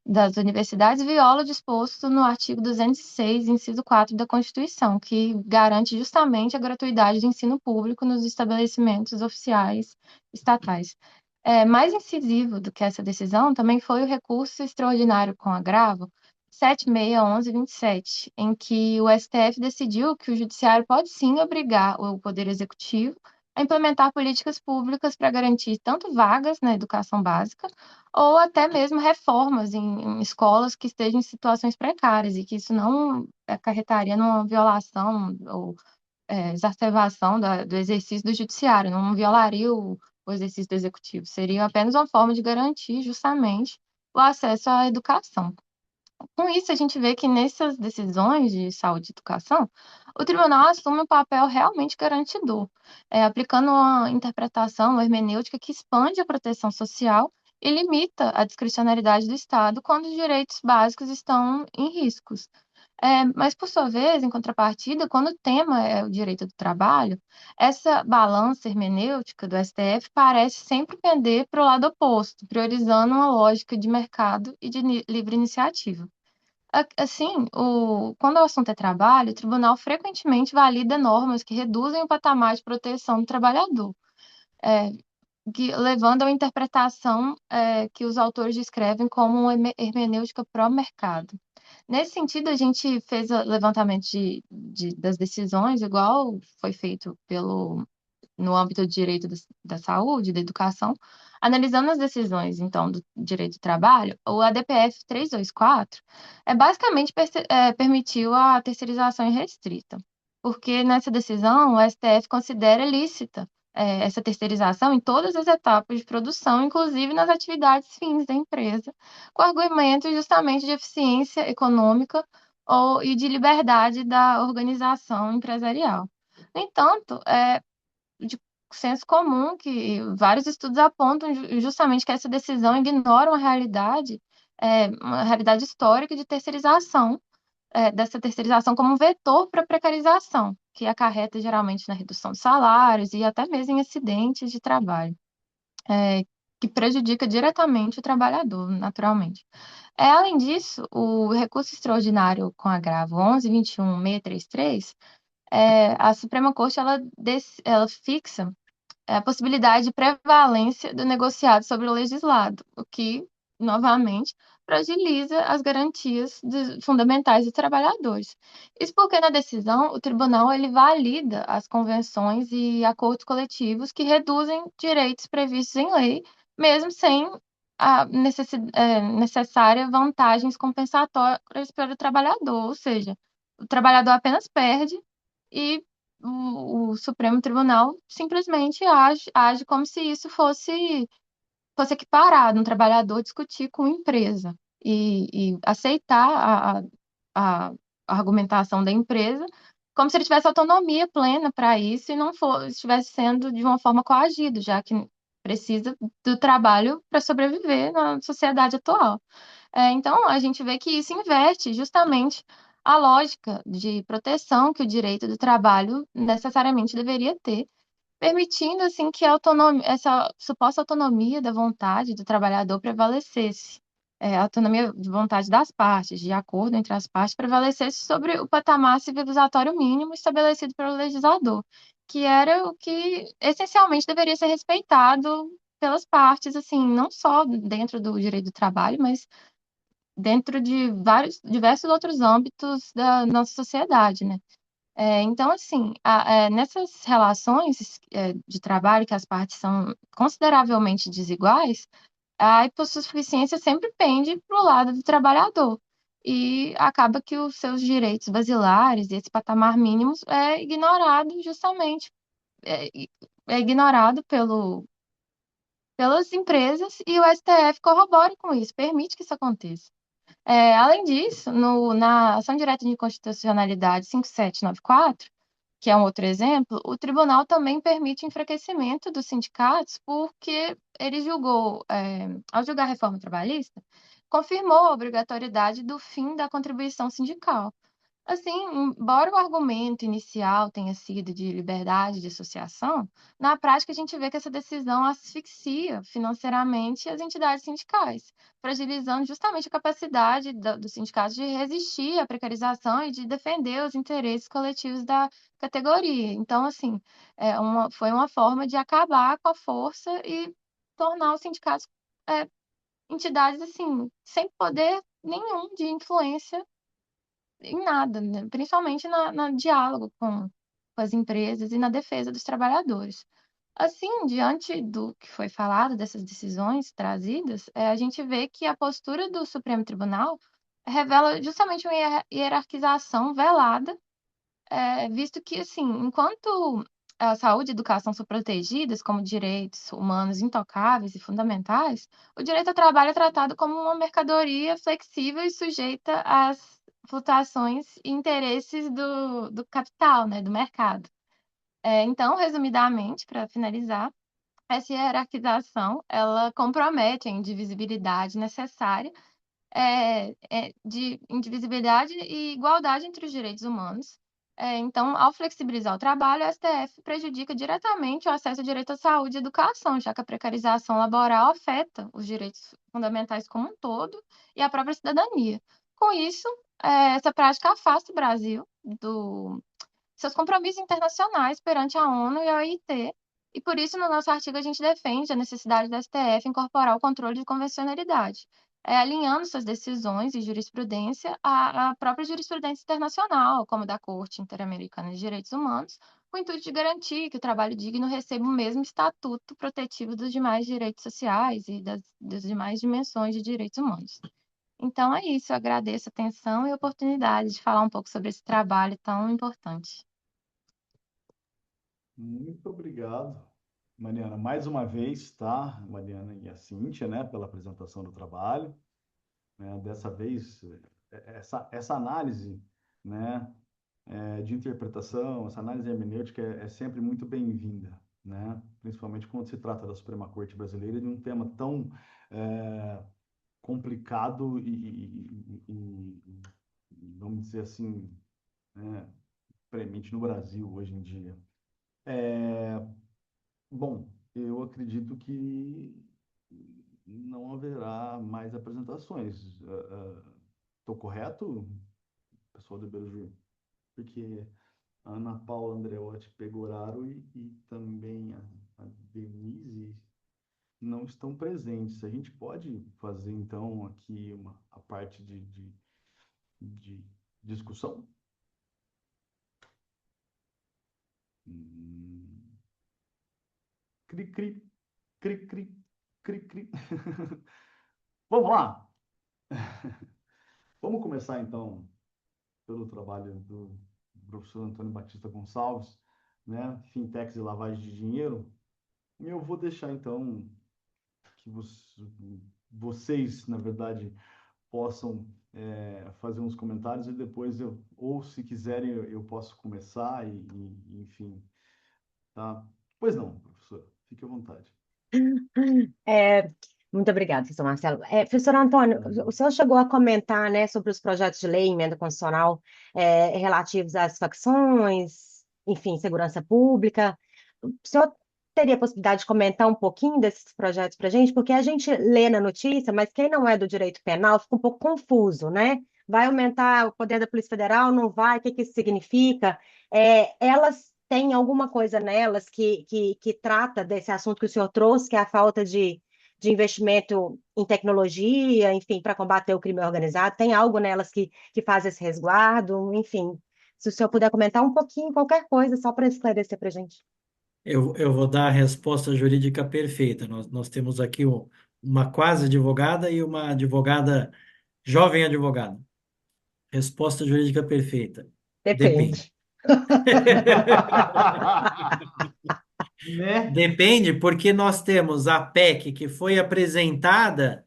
das universidades viola o disposto no artigo 206, inciso 4 da Constituição, que garante justamente a gratuidade do ensino público nos estabelecimentos oficiais estatais. Mais incisivo do que essa decisão também foi o recurso extraordinário com agravo 761127, em que o STF decidiu que o Judiciário pode sim obrigar o Poder Executivo a implementar políticas públicas para garantir tanto vagas na educação básica, ou até mesmo reformas em escolas que estejam em situações precárias, e que isso não acarretaria numa violação ou exacerbação do exercício do judiciário, não violaria o exercício do executivo, seria apenas uma forma de garantir justamente o acesso à educação. Com isso, a gente vê que nessas decisões de saúde e educação, o tribunal assume um papel realmente garantidor, aplicando uma interpretação, uma hermenêutica que expande a proteção social e limita a discricionariedade do Estado quando os direitos básicos estão em riscos. Mas, por sua vez, em contrapartida, quando o tema é o direito do trabalho, essa balança hermenêutica do STF parece sempre pender para o lado oposto, priorizando uma lógica de mercado e de livre iniciativa. Assim, quando o assunto é trabalho, o tribunal frequentemente valida normas que reduzem o patamar de proteção do trabalhador, é, levando a uma interpretação que os autores descrevem como uma hermenêutica pró-mercado. Nesse sentido, a gente fez o levantamento das decisões, igual foi feito no âmbito do direito da saúde, da educação, analisando as decisões, então, do direito do trabalho, o ADPF 324 basicamente permitiu a terceirização irrestrita, porque nessa decisão o STF considera lícita essa terceirização em todas as etapas de produção, inclusive nas atividades fins da empresa, com argumentos justamente de eficiência econômica e de liberdade da organização empresarial. No entanto, de senso comum que vários estudos apontam justamente que essa decisão ignora uma realidade histórica de terceirização dessa terceirização como um vetor para a precarização, que acarreta geralmente na redução de salários e até mesmo em acidentes de trabalho, é, que prejudica diretamente o trabalhador, naturalmente. Além disso, o recurso extraordinário com agravo 11.21.633, a Suprema Corte ela fixa a possibilidade de prevalência do negociado sobre o legislado, o que, novamente, fragiliza as garantias fundamentais dos trabalhadores. Isso porque, na decisão, o tribunal ele valida as convenções e acordos coletivos que reduzem direitos previstos em lei, mesmo sem a necessária vantagens compensatórias para o trabalhador, ou seja, o trabalhador apenas perde e o Supremo Tribunal simplesmente age como se isso fosse equiparado, um trabalhador discutir com a empresa e aceitar a argumentação da empresa como se ele tivesse autonomia plena para isso e não estivesse sendo de uma forma coagido, já que precisa do trabalho para sobreviver na sociedade atual. Então, a gente vê que isso inverte justamente a lógica de proteção que o direito do trabalho necessariamente deveria ter, permitindo assim que essa suposta autonomia da vontade do trabalhador prevalecesse, a autonomia de vontade das partes, de acordo entre as partes, prevalecesse sobre o patamar civilizatório mínimo estabelecido pelo legislador, que era o que essencialmente deveria ser respeitado pelas partes, assim, não só dentro do direito do trabalho, mas dentro de diversos outros âmbitos da nossa sociedade, né? Então, assim, nessas relações de trabalho que as partes são consideravelmente desiguais, a hipossuficiência sempre pende para o lado do trabalhador. E acaba que os seus direitos basilares e esse patamar mínimo é ignorado justamente, é, é ignorado pelas empresas e o STF corrobora com isso, permite que isso aconteça. Além disso, na ação direta de inconstitucionalidade 5794, que é um outro exemplo, o tribunal também permite enfraquecimento dos sindicatos porque ele julgou, ao julgar a reforma trabalhista, confirmou a obrigatoriedade do fim da contribuição sindical. Assim, embora o argumento inicial tenha sido de liberdade de associação, na prática a gente vê que essa decisão asfixia financeiramente as entidades sindicais, fragilizando justamente a capacidade dos sindicatos de resistir à precarização e de defender os interesses coletivos da categoria. Então, assim, foi uma forma de acabar com a força e tornar os sindicatos entidades assim sem poder nenhum de influência em nada, né? Principalmente no diálogo com as empresas e na defesa dos trabalhadores. Assim, diante do que foi falado, dessas decisões trazidas, a gente vê que a postura do Supremo Tribunal revela justamente uma hierarquização velada, visto que, assim, enquanto a saúde e a educação são protegidas como direitos humanos intocáveis e fundamentais, o direito ao trabalho é tratado como uma mercadoria flexível e sujeita às flutuações e interesses do capital, né, do mercado. Então, resumidamente, para finalizar, essa hierarquização ela compromete a indivisibilidade necessária de indivisibilidade e igualdade entre os direitos humanos. Então, ao flexibilizar o trabalho, a STF prejudica diretamente o acesso ao direito à saúde e educação, já que a precarização laboral afeta os direitos fundamentais como um todo e a própria cidadania. Com isso, essa prática afasta o Brasil dos seus compromissos internacionais perante a ONU e a OIT, e por isso, no nosso artigo, a gente defende a necessidade da STF incorporar o controle de convencionalidade, alinhando suas decisões e jurisprudência à própria jurisprudência internacional, como da Corte Interamericana de Direitos Humanos, com o intuito de garantir que o trabalho digno receba o mesmo estatuto protetivo dos demais direitos sociais e das demais dimensões de direitos humanos. Então é isso, eu agradeço a atenção e a oportunidade de falar um pouco sobre esse trabalho tão importante. Muito obrigado, Mariana. Mais uma vez, tá, Mariana e a Cíntia, né, pela apresentação do trabalho. Né? Dessa vez, essa análise, né, de interpretação, essa análise hermenêutica é sempre muito bem-vinda, né? Principalmente quando se trata da Suprema Corte Brasileira de um tema tão complicado vamos dizer assim, né, premente no Brasil hoje em dia. Bom, eu acredito que não haverá mais apresentações. Estou correto, pessoal do Beira-Ju? Porque a Ana Paula Andreotti Pegoraro e também a Denise não estão presentes. A gente pode fazer, então, aqui a parte de discussão? Hum, cri, cri, cri, cri, cri, cri. Vamos lá! Vamos começar, então, pelo trabalho do professor Antônio Batista Gonçalves, né? Fintechs e lavagem de dinheiro. E eu vou deixar, então, que vocês, na verdade, possam fazer uns comentários e depois ou se quiserem, eu posso começar enfim, tá? Pois não, professor, fique à vontade. É, muito obrigada, professor Marcelo. Professor Antônio, o senhor chegou a comentar, né, sobre os projetos de lei, emenda constitucional, relativos às facções, enfim, segurança pública. O senhor teria a possibilidade de comentar um pouquinho desses projetos para a gente? Porque a gente lê na notícia, mas quem não é do direito penal fica um pouco confuso, né? Vai aumentar o poder da Polícia Federal? Não vai? O que que isso significa? Elas têm alguma coisa nelas que trata desse assunto que o senhor trouxe, que é a falta de investimento em tecnologia, enfim, para combater o crime organizado? Tem algo nelas que faz esse resguardo? Enfim, se o senhor puder comentar um pouquinho, qualquer coisa, só para esclarecer para a gente. Eu vou dar a resposta jurídica perfeita. Nós temos aqui uma quase advogada e uma advogada, jovem advogada. Resposta jurídica perfeita. Depende. Depende. Né? Depende, porque nós temos a PEC que foi apresentada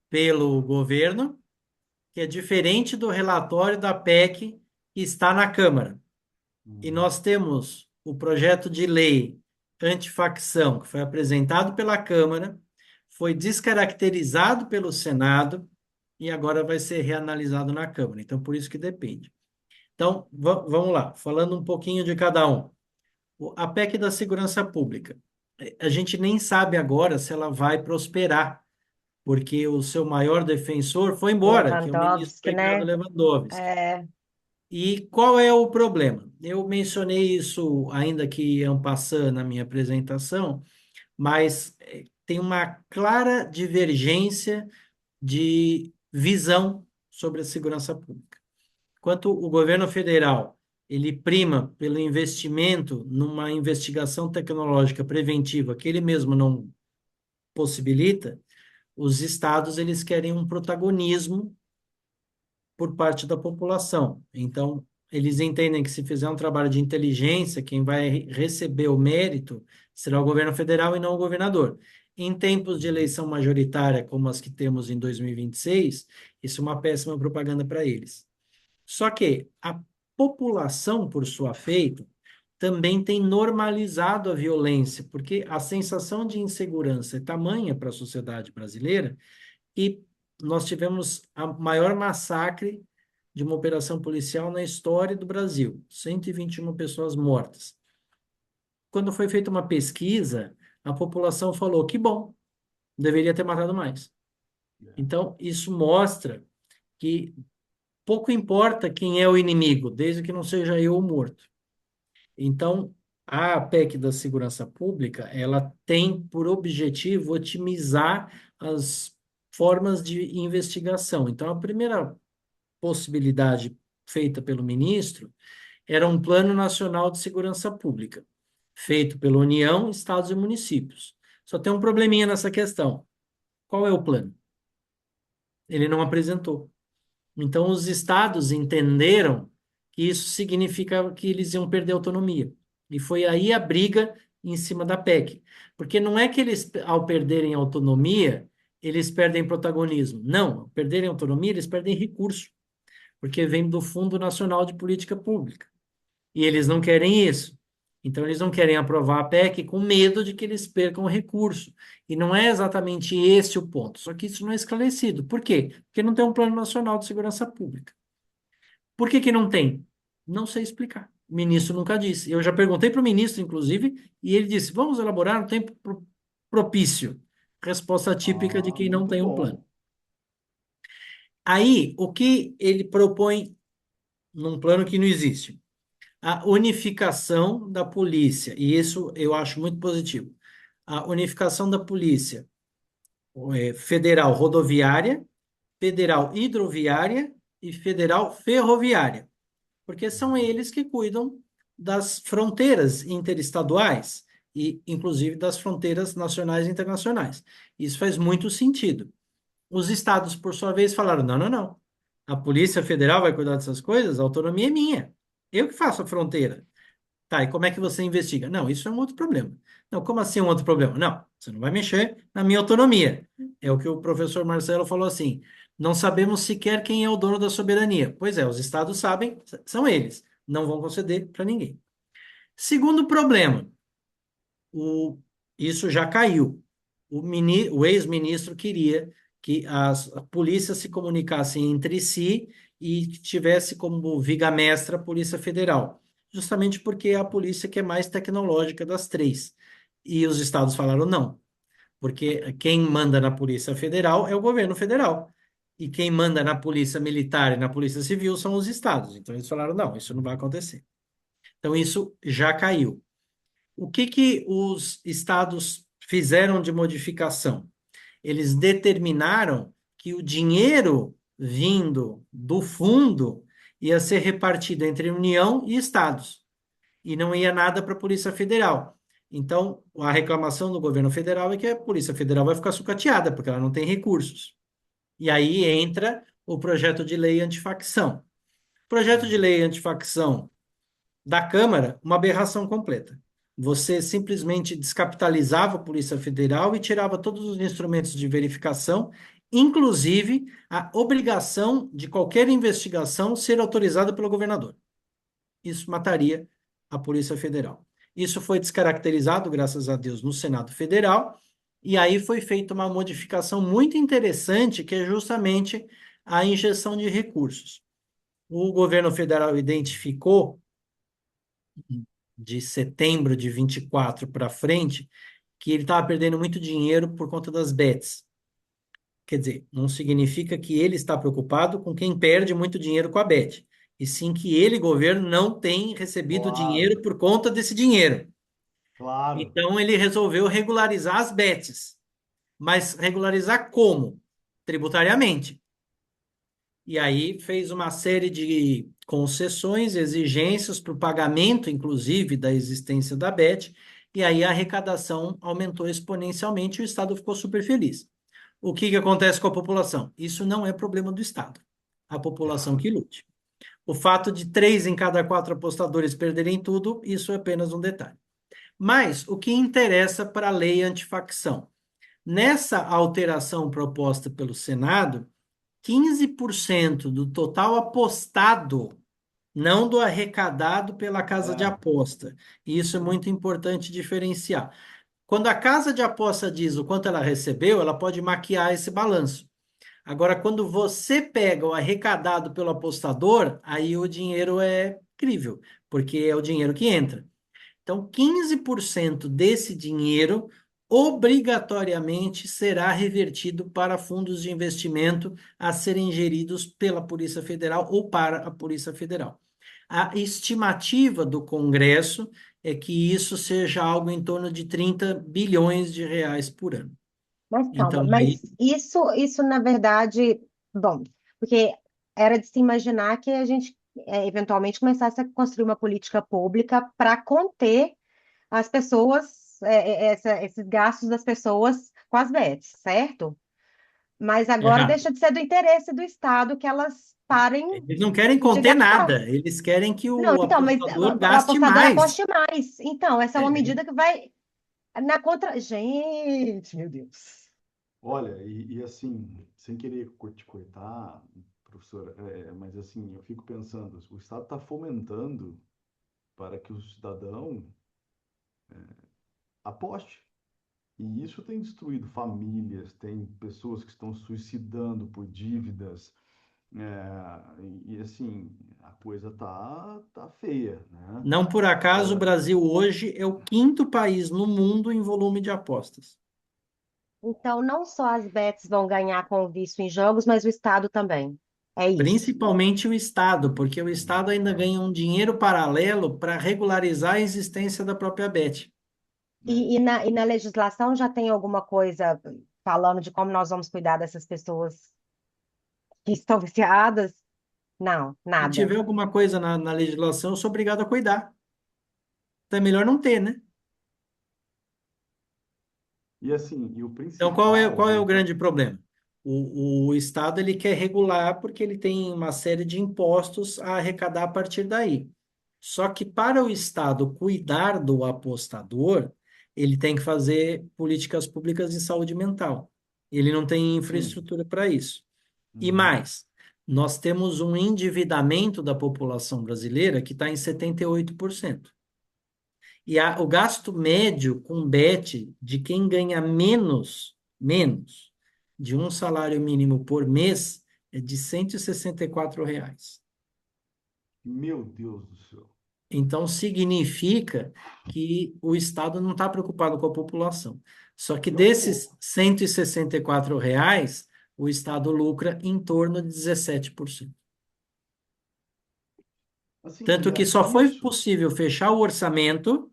pelo governo, que é diferente do relatório da PEC que está na Câmara. E Uhum. nós temos o projeto de lei antifacção, que foi apresentado pela Câmara, foi descaracterizado pelo Senado e agora vai ser reanalisado na Câmara. Então, por isso que depende. Então, vamos lá, falando um pouquinho de cada um. A PEC da Segurança Pública. A gente nem sabe agora se ela vai prosperar, porque o seu maior defensor foi embora, que é o ministro Lewandowski, Ricardo né? Lewandowski. É, E qual é o problema? Eu mencionei isso ainda que en passant na minha apresentação, mas tem uma clara divergência de visão sobre a segurança pública. Enquanto o governo federal ele prima pelo investimento numa investigação tecnológica preventiva que ele mesmo não possibilita, os estados eles querem um protagonismo por parte da população. Então, eles entendem que se fizer um trabalho de inteligência, quem vai receber o mérito será o governo federal e não o governador. Em tempos de eleição majoritária, como as que temos em 2026, isso é uma péssima propaganda para eles. Só que a população, por sua feita, também tem normalizado a violência, porque a sensação de insegurança é tamanha para a sociedade brasileira e nós tivemos a maior massacre de uma operação policial na história do Brasil, 121 pessoas mortas. Quando foi feita uma pesquisa, a população falou que bom, deveria ter matado mais. Então, isso mostra que pouco importa quem é o inimigo, desde que não seja eu o morto. Então, a PEC da segurança pública, ela tem por objetivo otimizar as formas de investigação. Então, a primeira possibilidade feita pelo ministro era um Plano Nacional de Segurança Pública, feito pela União, estados e municípios. Só tem um probleminha nessa questão. Qual é o plano? Ele não apresentou. Então, os estados entenderam que isso significa que eles iam perder autonomia. E foi aí a briga em cima da PEC. Porque não é que eles, ao perderem autonomia, eles perdem protagonismo. Não, ao perderem autonomia, eles perdem recurso, porque vem do Fundo Nacional de Política Pública. E eles não querem isso. Então, eles não querem aprovar a PEC com medo de que eles percam o recurso. E não é exatamente esse o ponto. Só que isso não é esclarecido. Por quê? Porque não tem um Plano Nacional de Segurança Pública. Por que que não tem? Não sei explicar. O ministro nunca disse. Eu já perguntei para o ministro, inclusive, e ele disse: vamos elaborar um tempo propício. Resposta típica de Ah, quem não muito tem um plano. bom. Aí, o que ele propõe num plano que não existe? A unificação da polícia, e isso eu acho muito positivo. A unificação da polícia federal rodoviária, federal hidroviária e federal ferroviária, porque são eles que cuidam das fronteiras interestaduais e, inclusive, das fronteiras nacionais e internacionais. Isso faz muito sentido. Os estados, por sua vez, falaram: não, não, não. A Polícia Federal vai cuidar dessas coisas, a autonomia é minha. Eu que faço a fronteira. Tá, e como é que você investiga? Não, isso é um outro problema. Não, como assim um outro problema? Não, você não vai mexer na minha autonomia. É o que o professor Marcelo falou assim: não sabemos sequer quem é o dono da soberania. Pois é, os estados sabem, são eles. Não vão conceder para ninguém. Segundo problema, o, isso já caiu. O ex-ministro queria que as polícias se comunicassem entre si e que tivesse como viga-mestra a Polícia Federal, justamente porque é a polícia que é mais tecnológica das três. E os estados falaram não, porque quem manda na Polícia Federal é o governo federal. E quem manda na Polícia Militar e na Polícia Civil são os estados. Então eles falaram: não, isso não vai acontecer. Então isso já caiu. O que que os estados fizeram de modificação? Eles determinaram que o dinheiro vindo do fundo ia ser repartido entre União e estados, e não ia nada para a Polícia Federal. Então, a reclamação do governo federal é que a Polícia Federal vai ficar sucateada, porque ela não tem recursos. E aí entra o projeto de lei antifacção. Projeto de lei antifacção da Câmara, uma aberração completa. Você simplesmente descapitalizava a Polícia Federal e tirava todos os instrumentos de verificação, inclusive a obrigação de qualquer investigação ser autorizada pelo governador. Isso mataria a Polícia Federal. Isso foi descaracterizado, graças a Deus, no Senado Federal, e aí foi feita uma modificação muito interessante, que é justamente a injeção de recursos. O governo federal identificou de setembro de 24 para frente, que ele estava perdendo muito dinheiro por conta das bets. Quer dizer, não significa que ele está preocupado com quem perde muito dinheiro com a bet, e sim que ele, governo, não tem recebido Claro, dinheiro por conta desse dinheiro. claro. Então, ele resolveu regularizar as bets. Mas regularizar como? Tributariamente. E aí fez uma série de concessões, exigências para o pagamento, inclusive, da existência da BET, e aí a arrecadação aumentou exponencialmente e o Estado ficou super feliz. O que que acontece com a população? Isso não é problema do Estado. A população que lute. O fato de 3 em cada 4 apostadores perderem tudo, isso é apenas um detalhe. Mas o que interessa para a lei antifacção? Nessa alteração proposta pelo Senado, 15% do total apostado, não do arrecadado pela casa de É, aposta. E isso é muito importante diferenciar. Quando a casa de aposta diz o quanto ela recebeu, ela pode maquiar esse balanço. Agora, quando você pega o arrecadado pelo apostador, aí o dinheiro é crível, porque é o dinheiro que entra. Então, 15% desse dinheiro obrigatoriamente será revertido para fundos de investimento a serem geridos pela Polícia Federal ou para a Polícia Federal. A estimativa do Congresso é que isso seja algo em torno de 30 bilhões de reais por ano. Mas Então, calma, aí, mas isso na verdade, bom, porque era de se imaginar que a gente eventualmente começasse a construir uma política pública para conter as pessoas, esses gastos das pessoas com as bets, certo? Mas agora errado. deixa de ser do interesse do Estado que elas parem Eles não querem de conter gastar. nada, eles querem que Não, o então, mas apostador o gaste apostador mais. aposte mais. Então, essa é uma É, medida que vai na contra. Gente, meu Deus. olha, e assim, sem querer te cortar, professor, mas assim, eu fico pensando, o Estado está fomentando para que o cidadão aposte. E isso tem destruído famílias, tem pessoas que estão suicidando por dívidas, Assim, a coisa tá feia, né? Não por acaso, o É, Brasil hoje é o quinto país no mundo em volume de apostas. Então, não só as bets vão ganhar com o vício em jogos, mas o Estado também. É isso. Principalmente o Estado, porque o Estado ainda ganha um dinheiro paralelo para regularizar a existência da própria Bet. né? E na legislação já tem alguma coisa falando de como nós vamos cuidar dessas pessoas que estão viciadas? Não, Se nada. tiver alguma coisa na legislação, eu sou obrigado a cuidar. Então é melhor não ter, né? E assim, e o Então principal, qual é o voltando. grande problema? O Estado ele quer regular porque ele tem uma série de impostos a arrecadar a partir daí. Só que para o Estado cuidar do apostador, ele tem que fazer políticas públicas de saúde mental. Ele não tem Sim. infraestrutura para isso. E Uhum. mais, nós temos um endividamento da população brasileira que está em 78%. E o gasto médio com bet de quem ganha menos de um salário mínimo por mês é de R$ 164. Meu Deus do céu. Então, significa que o Estado não está preocupado com a população. Só que Nem um desses pouco. R$ 164, o Estado lucra em torno de 17%. Assim, Tanto que só foi isso. possível fechar o orçamento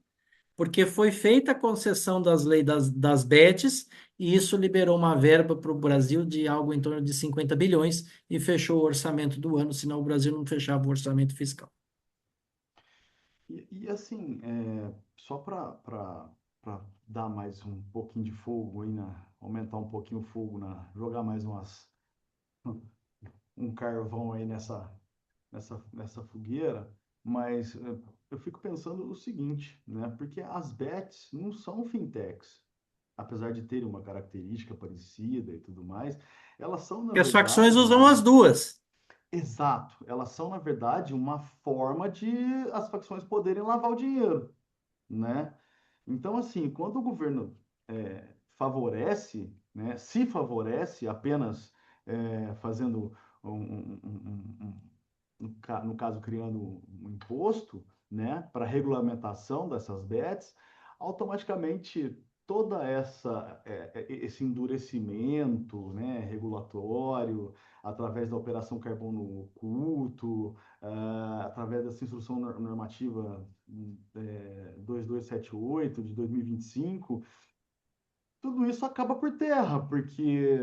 porque foi feita a concessão das leis das bets e isso liberou uma verba para o Brasil de algo em torno de 50 bilhões e fechou o orçamento do ano, senão o Brasil não fechava o orçamento fiscal. Assim, só para dar mais um pouquinho de fogo aí aumentar um pouquinho o fogo jogar mais um carvão aí nessa fogueira, mas eu fico pensando o seguinte, né? Porque as bets não são fintechs, apesar de terem uma característica parecida e tudo mais, elas são, na E as facções verdade, usam as duas. exato, elas são, na verdade, uma forma de as facções poderem lavar o dinheiro, né? Então, assim, quando o governo favorece, né, se favorece apenas fazendo no caso, criando um imposto, né, para regulamentação dessas bets, automaticamente toda esse endurecimento, né, regulatório, através da Operação Carbono Oculto, através dessa instrução normativa 2278 de 2025, tudo isso acaba por terra, porque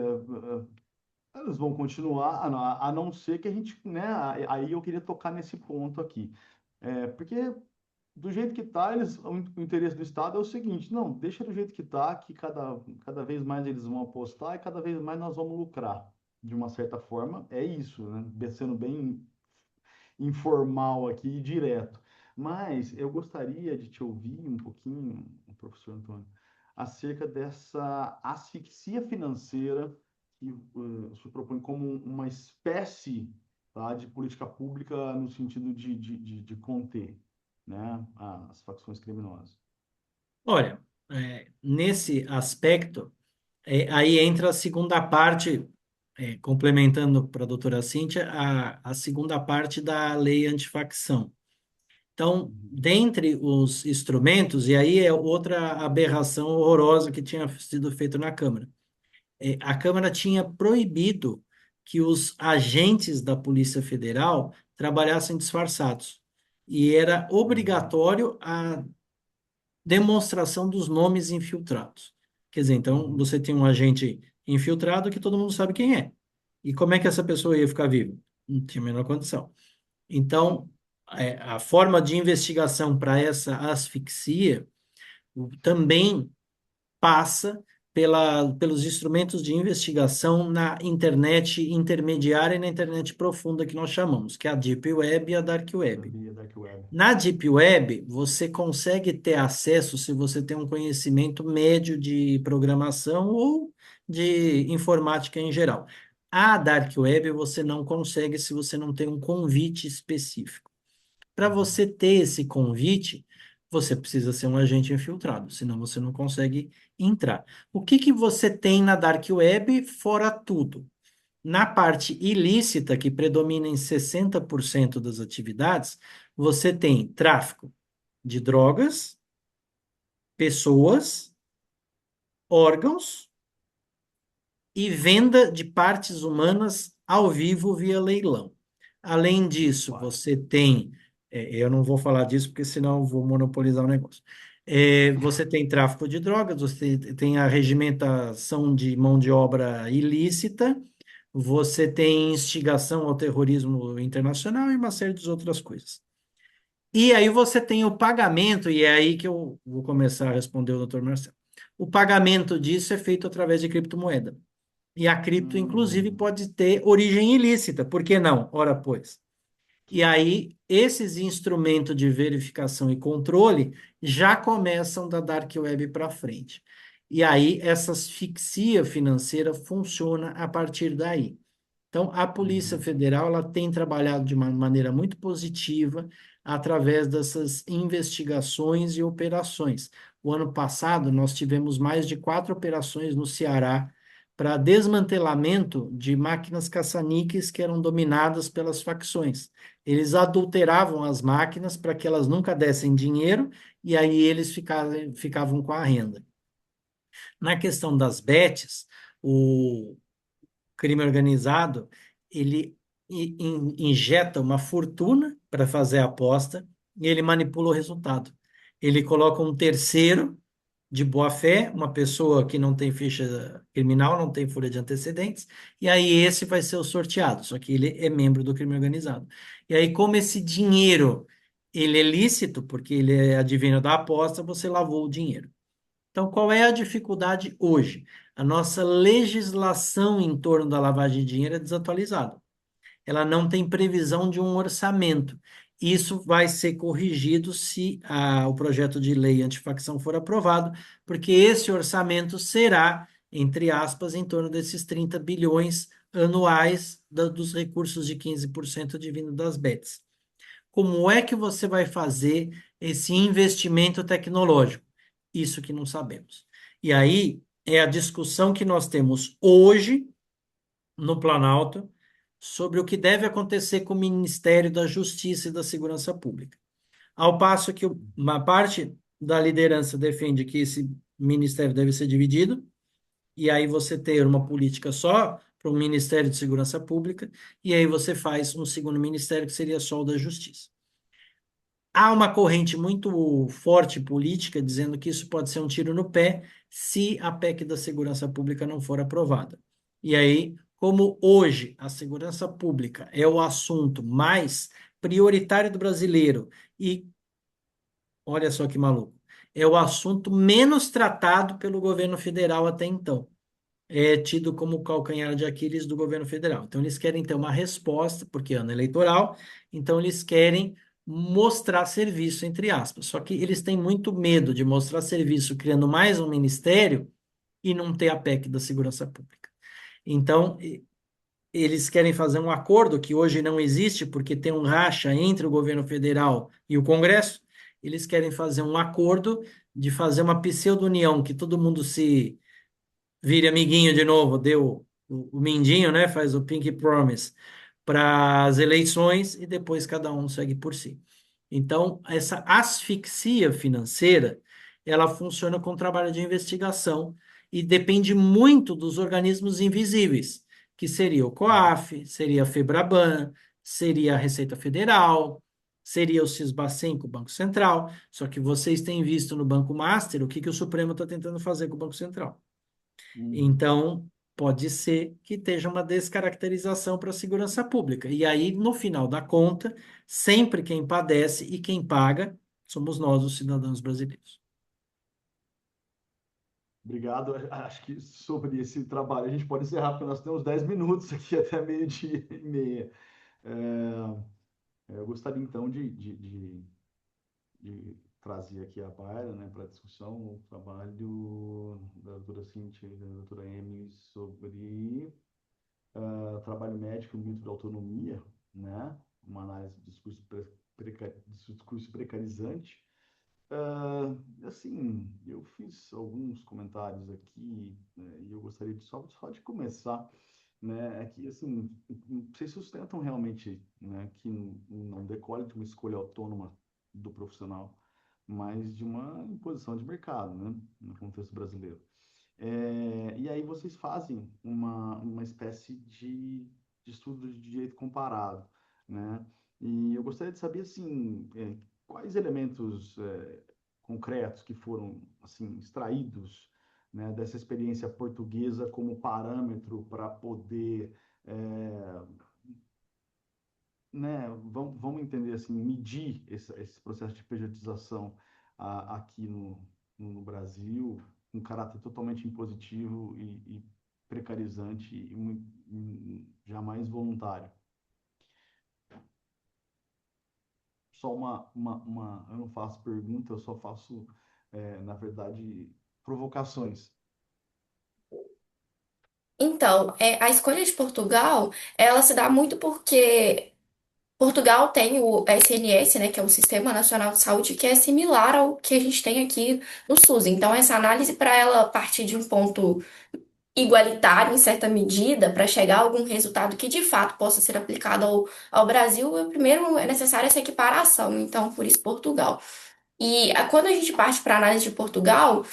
eles vão continuar, a não ser que a gente, né? Aí eu queria tocar nesse ponto aqui. Porque do jeito que está, o interesse do Estado é o seguinte: não, deixa do jeito que está, que cada vez mais eles vão apostar e cada vez mais nós vamos lucrar. De uma certa forma, é isso, né? Sendo bem informal aqui e direto. Mas eu gostaria de te ouvir um pouquinho, professor Antônio, acerca dessa asfixia financeira que o senhor propõe como uma espécie, tá, de política pública no sentido de conter, né, as facções criminosas. Olha, nesse aspecto, aí entra a segunda parte, complementando para a doutora Cíntia, a segunda parte da lei antifacção. Então, Uhum. dentre os instrumentos, e aí é outra aberração horrorosa que tinha sido feita na Câmara. A Câmara tinha proibido que os agentes da Polícia Federal trabalhassem disfarçados. E era Uhum. obrigatório a demonstração dos nomes infiltrados. Quer dizer, então, Uhum. você tem um agente infiltrado que todo mundo sabe quem é. E como é que essa pessoa ia ficar viva? Não tinha a menor condição. Então, a forma de investigação para essa asfixia também passa pelos instrumentos de investigação na internet intermediária e na internet profunda que nós chamamos, que é a Deep Web e a Dark Web. Via Dark Web. Na Deep Web, você consegue ter acesso se você tem um conhecimento médio de programação ou de informática em geral. A Dark Web você não consegue se você não tem um convite específico. Para Uhum. você ter esse convite, você precisa ser um agente infiltrado, senão você não consegue entrar. O que que você tem na Dark Web fora tudo? Na parte ilícita, que predomina em 60% das atividades, você tem tráfico de drogas, pessoas, órgãos e venda de partes humanas ao vivo via leilão. Além disso, Claro. você tem, eu não vou falar disso porque senão eu vou monopolizar o negócio. Você tem tráfico de drogas, você tem a regimentação de mão de obra ilícita, você tem instigação ao terrorismo internacional e uma série de outras coisas. E aí você tem o pagamento, e é aí que eu vou começar a responder o doutor Marcelo. O pagamento disso é feito através de criptomoeda. E a cripto, inclusive, Hum, pode ter origem ilícita. Por que não? Ora, pois. E aí, esses instrumentos de verificação e controle já começam da Dark Web para frente. E aí, essa asfixia financeira funciona a partir daí. Então, a Polícia uhum, Federal ela tem trabalhado de uma maneira muito positiva através dessas investigações e operações. O ano passado, nós tivemos mais de 4 operações no Ceará para desmantelamento de máquinas caça-níqueis que eram dominadas pelas facções. Eles adulteravam as máquinas para que elas nunca dessem dinheiro e aí eles ficavam com a renda. Na questão das bets, o crime organizado, ele injeta uma fortuna para fazer a aposta e ele manipula o resultado. Ele coloca um terceiro de boa fé, uma pessoa que não tem ficha criminal, não tem folha de antecedentes, e aí esse vai ser o sorteado, só que ele é membro do crime organizado. E aí, como esse dinheiro ele é lícito, porque ele é adivino da aposta, você lavou o dinheiro. Então, qual é a dificuldade hoje? A nossa legislação em torno da lavagem de dinheiro é desatualizada. Ela não tem previsão de um orçamento. Isso vai ser corrigido se o projeto de lei antifacção for aprovado, porque esse orçamento será, entre aspas, em torno desses 30 bilhões anuais dos recursos de 15% advindo das bets. Como é que você vai fazer esse investimento tecnológico? Isso que não sabemos. E aí é a discussão que nós temos hoje no Planalto sobre o que deve acontecer com o Ministério da Justiça e da Segurança Pública. Ao passo que uma parte da liderança defende que esse ministério deve ser dividido, e aí você ter uma política só para o Ministério de Segurança Pública, e aí você faz um segundo ministério que seria só o da Justiça. Há uma corrente muito forte política dizendo que isso pode ser um tiro no pé se a PEC da segurança pública não for aprovada. E aí, como hoje a segurança pública é o assunto mais prioritário do brasileiro e, olha só que maluco, é o assunto menos tratado pelo governo federal até então. É tido como o calcanhar de Aquiles do governo federal. Então, eles querem ter uma resposta, porque é ano eleitoral, então eles querem mostrar serviço, entre aspas. Só que eles têm muito medo de mostrar serviço criando mais um ministério e não ter a PEC da segurança pública. Então, eles querem fazer um acordo que hoje não existe, porque tem um racha entre o governo federal e o Congresso. Eles querem fazer um acordo de fazer uma pseudo-união, que todo mundo se vire amiguinho de novo, deu o mindinho, né? Faz o Pinky Promise para as eleições e depois cada um segue por si. Então, essa asfixia financeira, ela funciona com trabalho de investigação e depende muito dos organismos invisíveis, que seria o uhum. COAF, seria a FEBRABAN, seria a Receita Federal, seria o Sisbacen com o Banco Central. Só que vocês têm visto no Banco Master o que o Supremo está tentando fazer com o Banco Central. Uhum. Então, pode ser que esteja uma descaracterização para a segurança pública. E aí, no final da conta, sempre quem padece e quem paga somos nós, os cidadãos brasileiros. Obrigado. Acho que sobre esse trabalho a gente pode encerrar, porque nós temos 10 minutos aqui até meio-dia e meia. Eu gostaria então de trazer aqui à baila, né, para discussão o trabalho da doutora Cíntia e da doutora Emily sobre trabalho médico, o mito da autonomia, né, uma análise do discurso, discurso precarizante. Assim, eu fiz alguns comentários aqui, né, e eu gostaria só de começar. né, é que, assim, vocês sustentam realmente, né, que não decolhe de uma escolha autônoma do profissional, mas de uma imposição de mercado, né, no contexto brasileiro. E aí vocês fazem uma espécie de estudo de direito comparado, né? E eu gostaria de saber, assim, quais elementos concretos que foram, assim, extraídos, né, dessa experiência portuguesa como parâmetro para poder, é, né, vamos entender assim, medir esse processo de pejotização aqui no Brasil, um caráter totalmente impositivo e precarizante e jamais voluntário. Só eu não faço pergunta, eu só faço, na verdade, provocações. Então, a escolha de Portugal, ela se dá muito porque Portugal tem o SNS, né, que é o Sistema Nacional de Saúde, que é similar ao que a gente tem aqui no SUS. Então, essa análise, para ela partir de um ponto igualitário, em certa medida, para chegar a algum resultado que de fato possa ser aplicado ao Brasil, primeiro é necessária essa equiparação. Então, por isso, Portugal. Quando a gente parte para a análise de Portugal,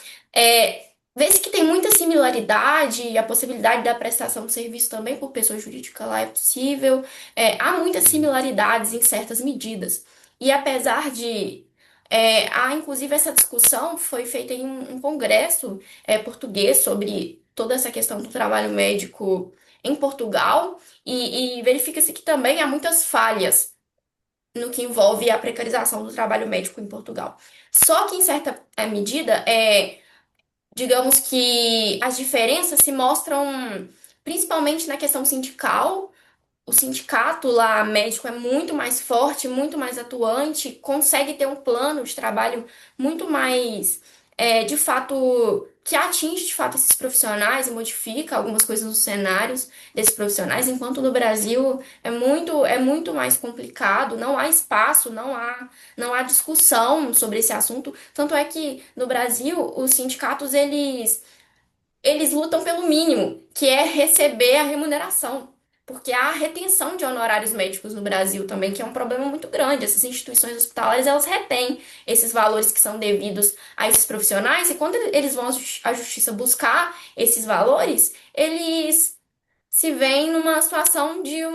vê-se que tem muita similaridade e a possibilidade da prestação de serviço também por pessoa jurídica lá é possível. Há muitas similaridades em certas medidas. E apesar de. Há, inclusive, essa discussão foi feita em um congresso português sobre toda essa questão do trabalho médico em Portugal, e verifica-se que também há muitas falhas no que envolve a precarização do trabalho médico em Portugal. Só que, em certa medida, digamos que as diferenças se mostram principalmente na questão sindical. O sindicato lá médico é muito mais forte, muito mais atuante, consegue ter um plano de trabalho muito mais, de fato, que atinge de fato esses profissionais e modifica algumas coisas nos cenários desses profissionais, enquanto no Brasil é muito mais complicado, não há espaço, não há discussão sobre esse assunto. Tanto é que no Brasil os sindicatos eles lutam pelo mínimo, que é receber a remuneração. Porque há a retenção de honorários médicos no Brasil também, que é um problema muito grande. Essas instituições hospitalares, elas retêm esses valores que são devidos a esses profissionais, e quando eles vão à justiça buscar esses valores, eles se veem numa situação de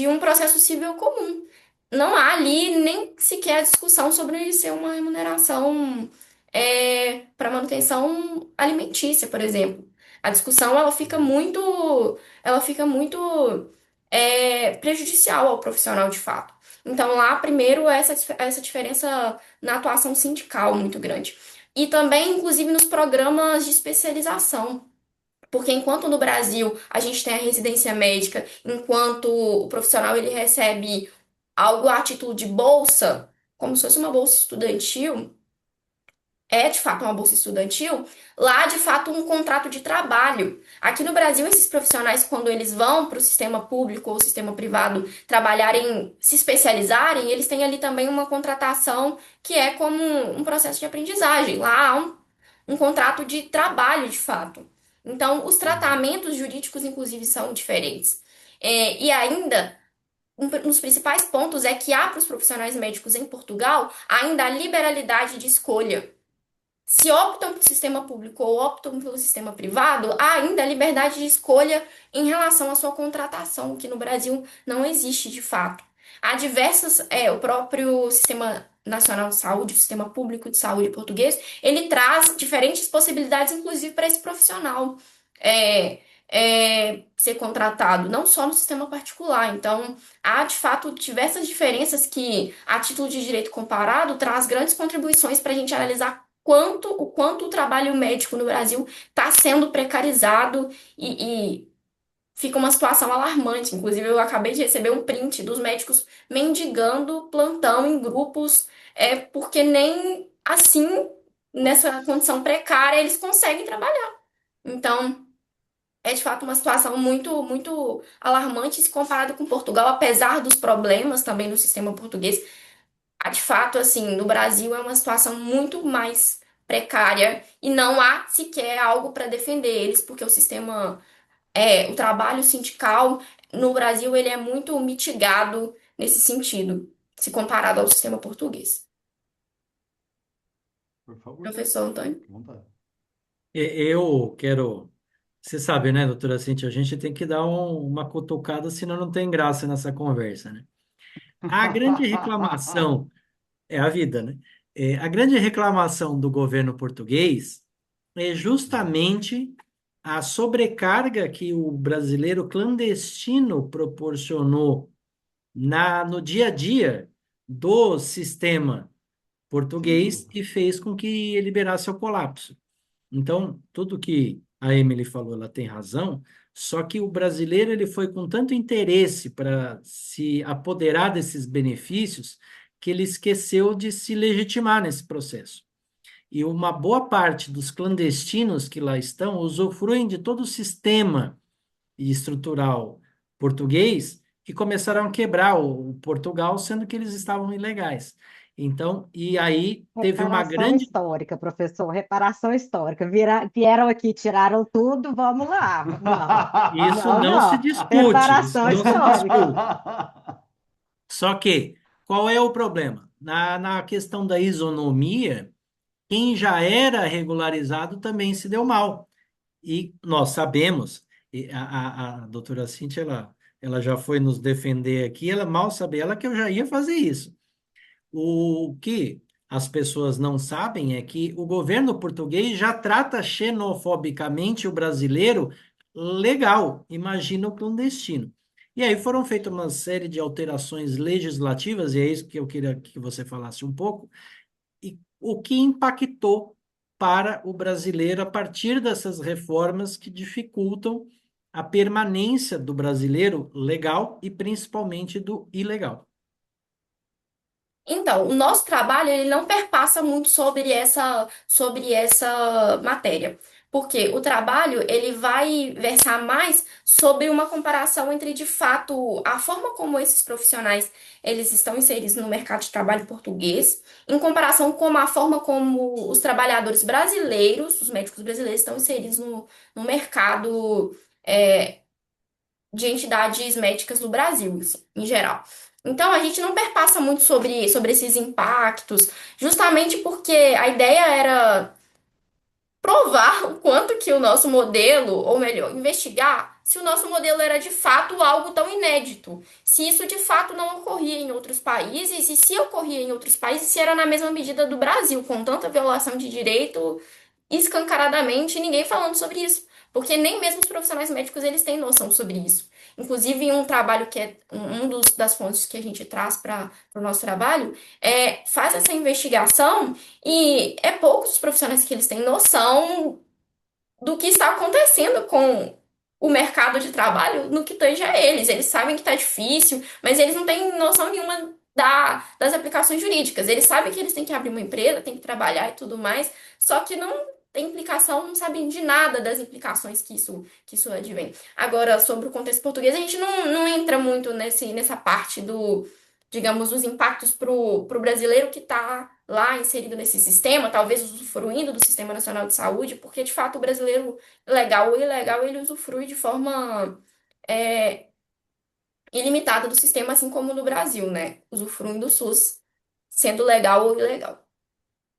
um processo civil comum. Não há ali nem sequer discussão sobre ser uma remuneração para manutenção alimentícia, por exemplo. A discussão ela fica muito prejudicial ao profissional de fato. Então lá primeiro essa diferença na atuação sindical muito grande. E também, inclusive, nos programas de especialização. Porque enquanto no Brasil a gente tem a residência médica, enquanto o profissional ele recebe algo a título de bolsa, como se fosse uma bolsa estudantil, de fato uma bolsa estudantil, lá de fato um contrato de trabalho. Aqui no Brasil, esses profissionais, quando eles vão para o sistema público ou sistema privado trabalharem, se especializarem, eles têm ali também uma contratação que é como um processo de aprendizagem. Lá há um contrato de trabalho de fato. Então, os Uhum. tratamentos jurídicos, inclusive, são diferentes. E ainda, um dos principais pontos é que há para os profissionais médicos em Portugal ainda a liberalidade de escolha. Se optam pelo sistema público ou optam pelo sistema privado, há ainda a liberdade de escolha em relação à sua contratação, que no Brasil não existe de fato. Há diversas, o próprio Sistema Nacional de Saúde, o Sistema Público de Saúde português, ele traz diferentes possibilidades, inclusive para esse profissional ser contratado, não só no sistema particular. Então, há de fato diversas diferenças que, a título de direito comparado, traz grandes contribuições para a gente analisar o quanto o trabalho médico no Brasil está sendo precarizado e fica uma situação alarmante. Inclusive, eu acabei de receber um print dos médicos mendigando plantão em grupos, porque nem assim, nessa condição precária, eles conseguem trabalhar. Então, é de fato uma situação muito, muito alarmante se comparado com Portugal, apesar dos problemas também no sistema português. De fato, assim, no Brasil é uma situação muito mais precária e não há sequer algo para defender eles, porque o sistema o trabalho sindical no Brasil ele é muito mitigado nesse sentido, se comparado ao sistema português. Por favor, Professor Antônio? à vontade. Eu quero. Você sabe, né, doutora Cintia, a gente tem que dar uma cutucada, senão não tem graça nessa conversa, né? A grande reclamação é a vida, né? A grande reclamação do governo português é justamente a sobrecarga que o brasileiro clandestino proporcionou no dia a dia do sistema Sem português dúvida. e fez com que ele liberasse o colapso. Então, tudo que a Emily falou, ela tem razão, só que o brasileiro ele foi com tanto interesse para se apoderar desses benefícios que ele esqueceu de se legitimar nesse processo. E uma boa parte dos clandestinos que lá estão usufruem de todo o sistema estrutural português e começaram a quebrar o Portugal, sendo que eles estavam ilegais. Então, e aí teve uma Reparação grande. histórica, professor, reparação histórica. Vieram aqui, tiraram tudo, vamos lá. Não, Isso não, não se não. discute, isso Reparação não se histórica. discute. Só que, qual é o problema? Na questão da isonomia, quem já era regularizado também se deu mal. E nós sabemos, e a doutora Cintia, ela já foi nos defender aqui, ela mal sabia ela que eu já ia fazer isso. O que as pessoas não sabem é que o governo português já trata xenofobicamente o brasileiro legal, imagina o clandestino. E aí foram feitas uma série de alterações legislativas, e é isso que eu queria que você falasse um pouco, e o que impactou para o brasileiro a partir dessas reformas que dificultam a permanência do brasileiro legal e principalmente do ilegal. Então, o nosso trabalho ele não perpassa muito sobre essa matéria, porque o trabalho ele vai versar mais sobre uma comparação entre, de fato, a forma como esses profissionais eles estão inseridos no mercado de trabalho português, em comparação com a forma como os trabalhadores brasileiros, os médicos brasileiros estão inseridos no mercado de entidades médicas do Brasil, assim, em geral. Então, a gente não perpassa muito sobre esses impactos, justamente porque a ideia era provar o quanto que o nosso modelo, ou melhor, investigar se o nosso modelo era de fato algo tão inédito, se isso de fato não ocorria em outros países, e se ocorria em outros países, se era na mesma medida do Brasil, com tanta violação de direito escancaradamente, ninguém falando sobre isso. Porque nem mesmo os profissionais médicos eles têm noção sobre isso. Inclusive, em um trabalho que é das fontes que a gente traz para o nosso trabalho, faz essa investigação e é poucos os profissionais que eles têm noção do que está acontecendo com o mercado de trabalho no que tange a eles. Eles sabem que está difícil, mas eles não têm noção nenhuma das aplicações jurídicas. Eles sabem que eles têm que abrir uma empresa, têm que trabalhar e tudo mais, só que não tem implicação, não sabem de nada das implicações que isso advém. Agora, sobre o contexto português, a gente não entra muito nessa parte digamos, dos impactos pro brasileiro que está lá inserido nesse sistema, talvez usufruindo do Sistema Nacional de Saúde, porque de fato o brasileiro legal ou ilegal ele usufrui de forma é, ilimitada do sistema, assim como no Brasil, né? Usufruindo do SUS, sendo legal ou ilegal.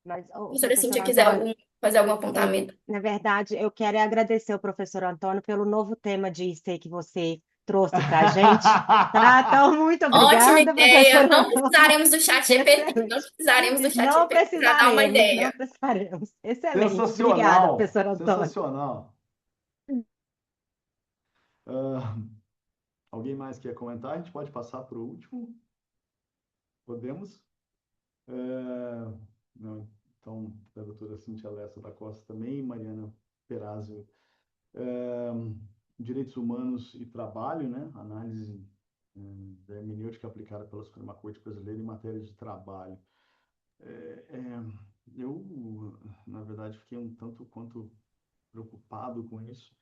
Mas, A professora professor Cintia quiser Antônio, fazer algum apontamento. na verdade, eu quero agradecer ao professor Antônio pelo novo tema de IC que você trouxe para a gente. Tá? Então, muito Ótima obrigada, ideia! professor Não Antônio. precisaremos do chat GPT, não Excelente. precisaremos do chat Não GPT para dar uma precisaremos, não ideia. precisaremos. Excelente. Obrigada, Sensacional, professor Antônio. sensacional. Ah, alguém mais quer comentar? A gente pode passar para o último? Podemos? É, não, então, a doutora Cintia Lessa da Costa também, Mariana Perazzo, é, Direitos Humanos e Trabalho, né? Análise da hermenêutica aplicada pela Suprema Corte Brasileira em matéria de trabalho. Eu, na verdade, fiquei um tanto quanto preocupado com isso,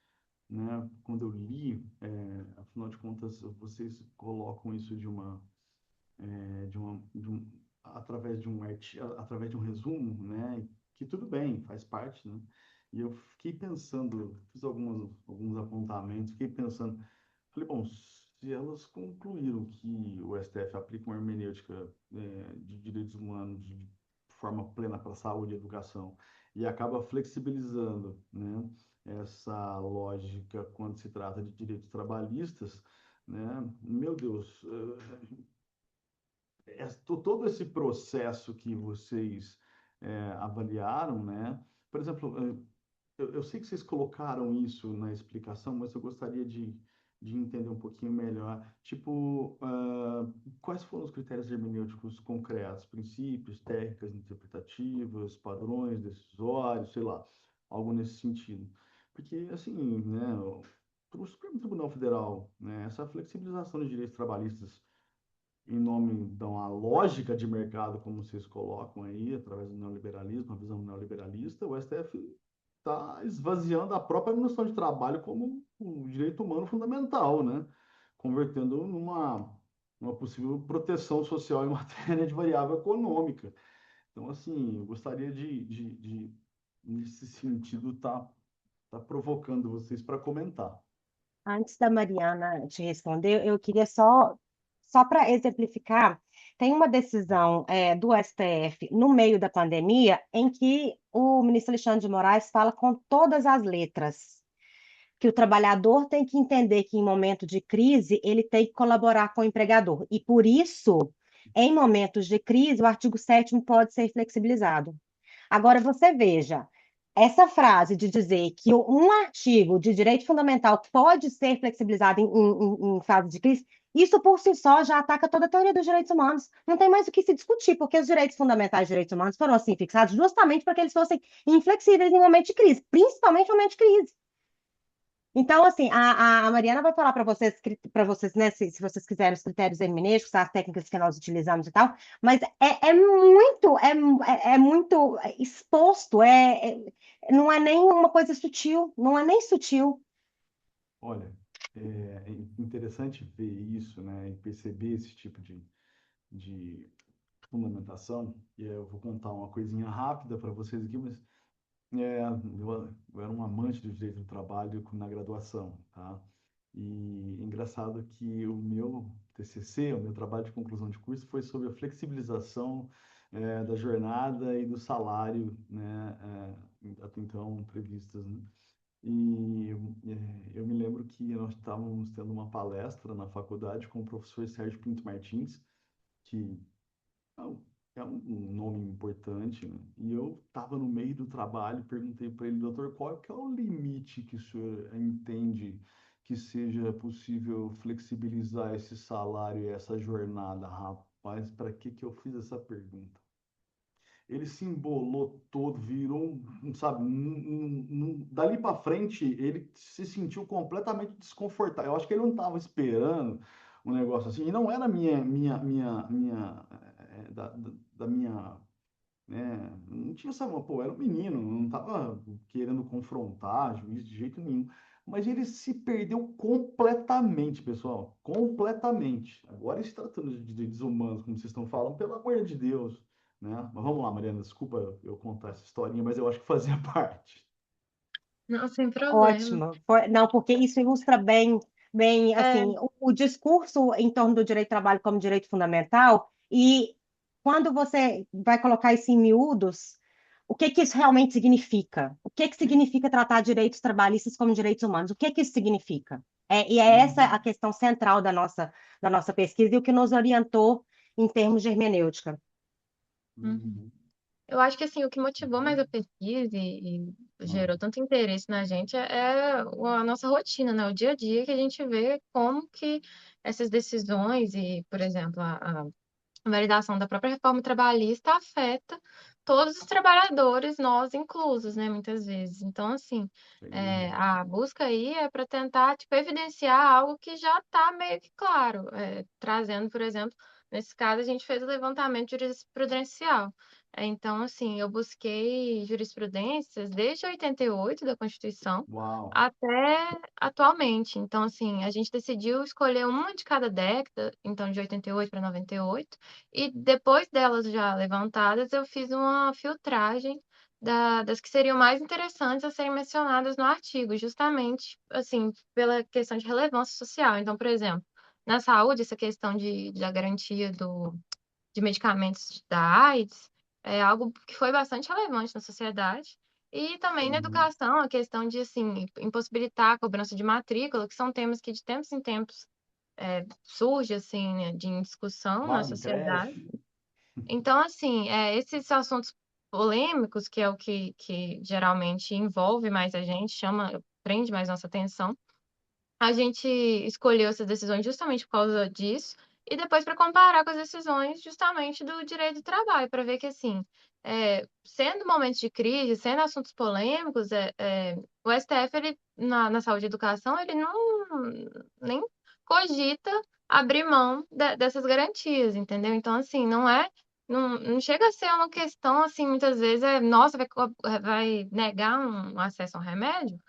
né? Quando eu li, afinal de contas, vocês colocam isso através de um resumo, né? Que tudo bem, faz parte, né? E eu fiquei pensando, fiz alguns apontamentos, fiquei pensando, falei, bom, se elas concluíram que o STF aplica uma hermenêutica de direitos humanos de forma plena para a saúde e educação e acaba flexibilizando, né, essa lógica quando se trata de direitos trabalhistas, né, meu Deus, todo esse processo que vocês avaliaram, né, por exemplo, eu sei que vocês colocaram isso na explicação, mas eu gostaria de entender um pouquinho melhor. Tipo, quais foram os critérios hermenêuticos concretos? Princípios, técnicas interpretativas, padrões decisórios, sei lá, algo nesse sentido. Porque, assim, né, para o Supremo Tribunal Federal, né, essa flexibilização de direitos trabalhistas em nome de uma lógica de mercado, como vocês colocam aí, através do neoliberalismo, a visão neoliberalista, o STF está esvaziando a própria noção de trabalho como um direito humano fundamental, né? Convertendo numa possível proteção social em matéria de variável econômica. Então, assim, eu gostaria nesse sentido, tá provocando vocês para comentar. Antes da Mariana te responder, eu queria só para exemplificar, tem uma decisão do STF no meio da pandemia em que o ministro Alexandre de Moraes fala com todas as letras que o trabalhador tem que entender que em momento de crise ele tem que colaborar com o empregador. E por isso, em momentos de crise, o artigo 7º pode ser flexibilizado. Agora, você veja, essa frase de dizer que um artigo de direito fundamental pode ser flexibilizado em fase de crise, isso por si só já ataca toda a teoria dos direitos humanos. Não tem mais o que se discutir, porque os direitos fundamentais e os direitos humanos foram assim fixados justamente para que eles fossem inflexíveis em momento de crise, principalmente em momento de crise. Então, assim, a Mariana vai falar para vocês, né, se vocês quiserem os critérios hermenêuticos, as técnicas que nós utilizamos e tal, mas é muito exposto, não é nem uma coisa sutil, não é nem sutil. Olha, é interessante ver isso, né, e perceber esse tipo de fundamentação. E eu vou contar uma coisinha rápida para vocês aqui, mas eu era um amante do direito do trabalho na graduação, tá? E engraçado que o meu TCC, o meu trabalho de conclusão de curso, foi sobre a flexibilização da jornada e do salário, né, até então previstas, né? E eu me lembro que nós estávamos tendo uma palestra na faculdade com o professor Sérgio Pinto Martins, que é um nome importante, né? E eu estava no meio do trabalho, perguntei para ele, doutor, qual que é o limite que o senhor entende que seja possível flexibilizar esse salário e essa jornada? Rapaz, para que que eu fiz essa pergunta? Ele se embolou todo, virou, sabe, dali para frente ele se sentiu completamente desconfortável. Eu acho que ele não estava esperando um negócio assim, e não era da minha, né, não tinha essa, pô, era um menino, não estava querendo confrontar juiz de jeito nenhum. Mas ele se perdeu completamente, pessoal, completamente. Agora, se tratando de direitos humanos, como vocês estão falando, pelo amor de Deus, né? Mas vamos lá, Mariana, desculpa eu contar essa historinha, mas eu acho que fazia parte. Não, sem problema. Ótimo. Não, porque isso ilustra bem, É, assim, o discurso em torno do direito do trabalho como direito fundamental, e quando você vai colocar isso em miúdos, o que que isso realmente significa? O que que significa tratar direitos trabalhistas como direitos humanos? O que que isso significa? E é essa a Uhum, questão central da nossa pesquisa e o que nos orientou em termos de hermenêutica. uhum. uhum, Eu acho que assim, o que motivou mais uhum. a pesquisa e Ah, gerou tanto interesse na gente é a nossa rotina, né? O dia a dia que a gente vê como que essas decisões e, por exemplo, a validação da própria reforma trabalhista afeta todos os trabalhadores, nós inclusos, né, muitas vezes. Então, assim, sem dúvida. a busca aí é para tentar, tipo, evidenciar algo que já está meio que claro, trazendo, por exemplo, nesse caso, a gente fez o levantamento jurisprudencial. Então, assim, eu busquei jurisprudências desde 88 da Constituição Uau! até atualmente. Então, assim, a gente decidiu escolher uma de cada década, então de 88 para 98, e depois delas já levantadas, eu fiz uma filtragem das que seriam mais interessantes a serem mencionadas no artigo, justamente, assim, pela questão de relevância social. Então, por exemplo, na saúde, essa questão da garantia de medicamentos da AIDS é algo que foi bastante relevante na sociedade. E também na Uhum. educação, a questão de, assim, impossibilitar a cobrança de matrícula, que são temas que de tempos em tempos surge, assim, né, em discussão na Vaga em sociedade. creche. Então, assim, esses assuntos polêmicos, que é o que geralmente envolve mais a gente, prende mais nossa atenção, a gente escolheu essas decisões justamente por causa disso, e depois para comparar com as decisões justamente do direito do trabalho, para ver que, assim, sendo momentos de crise, sendo assuntos polêmicos, o STF, ele, na saúde e educação, ele não nem cogita abrir mão dessas garantias, entendeu? Então, assim, não chega a ser uma questão, assim, muitas vezes, nossa, vai negar um acesso a um remédio?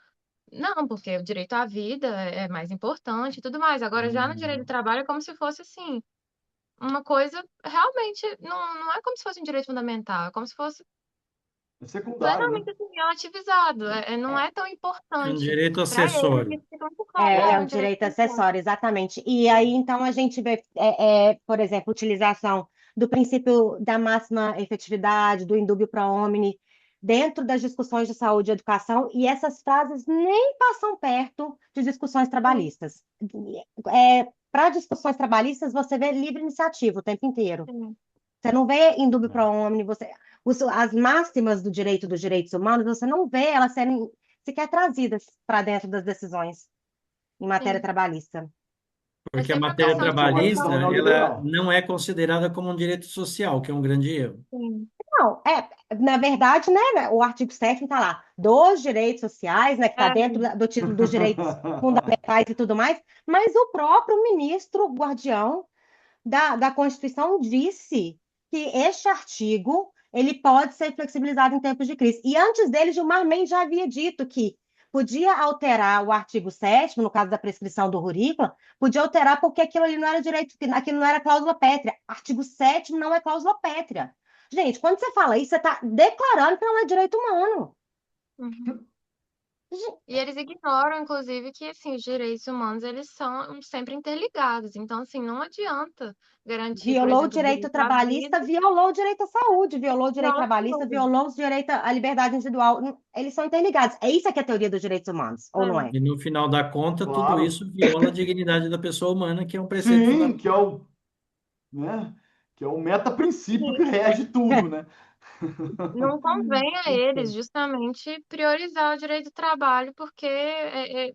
Não, porque o direito à vida é mais importante e tudo mais. Agora, já no direito do Uhum. trabalho é como se fosse assim, uma coisa realmente, não é como se fosse um direito fundamental, é como se fosse É secundário, né? plenamente assim, relativizado. Não é tão É um importante direito para eles, acessório. isso fica muito claro, É é um um direito direito social. acessório, exatamente. E aí, então, a gente vê, por exemplo, utilização do princípio da máxima efetividade, do indúbio pro homine, dentro das discussões de saúde e educação, e essas frases nem passam perto de discussões Sim, trabalhistas. Para discussões trabalhistas, você vê livre iniciativa o tempo inteiro. sim, Você não vê indúbio pro É. homine, as máximas do direito dos direitos humanos, você não vê elas serem sequer trazidas para dentro das decisões em matéria sim. trabalhista. É Porque a sempre uma matéria Não, questão isso de é uma trabalhista, visão relação. ela neoliberal. não é considerada como um direito social, que é um grande erro. Sim, Não, na verdade, né, o artigo 7º está lá, dos direitos sociais, né, que está dentro do título dos direitos fundamentais e tudo mais, mas o próprio ministro guardião da Constituição disse que este artigo ele pode ser flexibilizado em tempos de crise. E antes dele, Gilmar Mendes já havia dito que podia alterar o artigo 7º, no caso da prescrição do Rurícola, podia alterar porque aquilo ali não era direito, aquilo não era cláusula pétrea. Artigo 7º não é cláusula pétrea. Gente, quando você fala isso, você está declarando que não é direito humano. uhum. E eles ignoram, inclusive, que assim, os direitos humanos eles são sempre interligados. Então, assim, não adianta garantir, por Violou o exemplo, o direito direito à vida, trabalhista, violou o direito à saúde, violou o direito viola trabalhista, tudo. violou o direito à liberdade individual. Eles são interligados. É isso que é a teoria dos direitos humanos, ou não É, é? E no final da conta, tudo Claro. isso viola a dignidade da pessoa humana, que é um preceito Sim, fundamental. que é o, né? Que é o meta-princípio que e rege tudo, né? não convém a eles Perfeito. justamente priorizar o direito do trabalho, porque é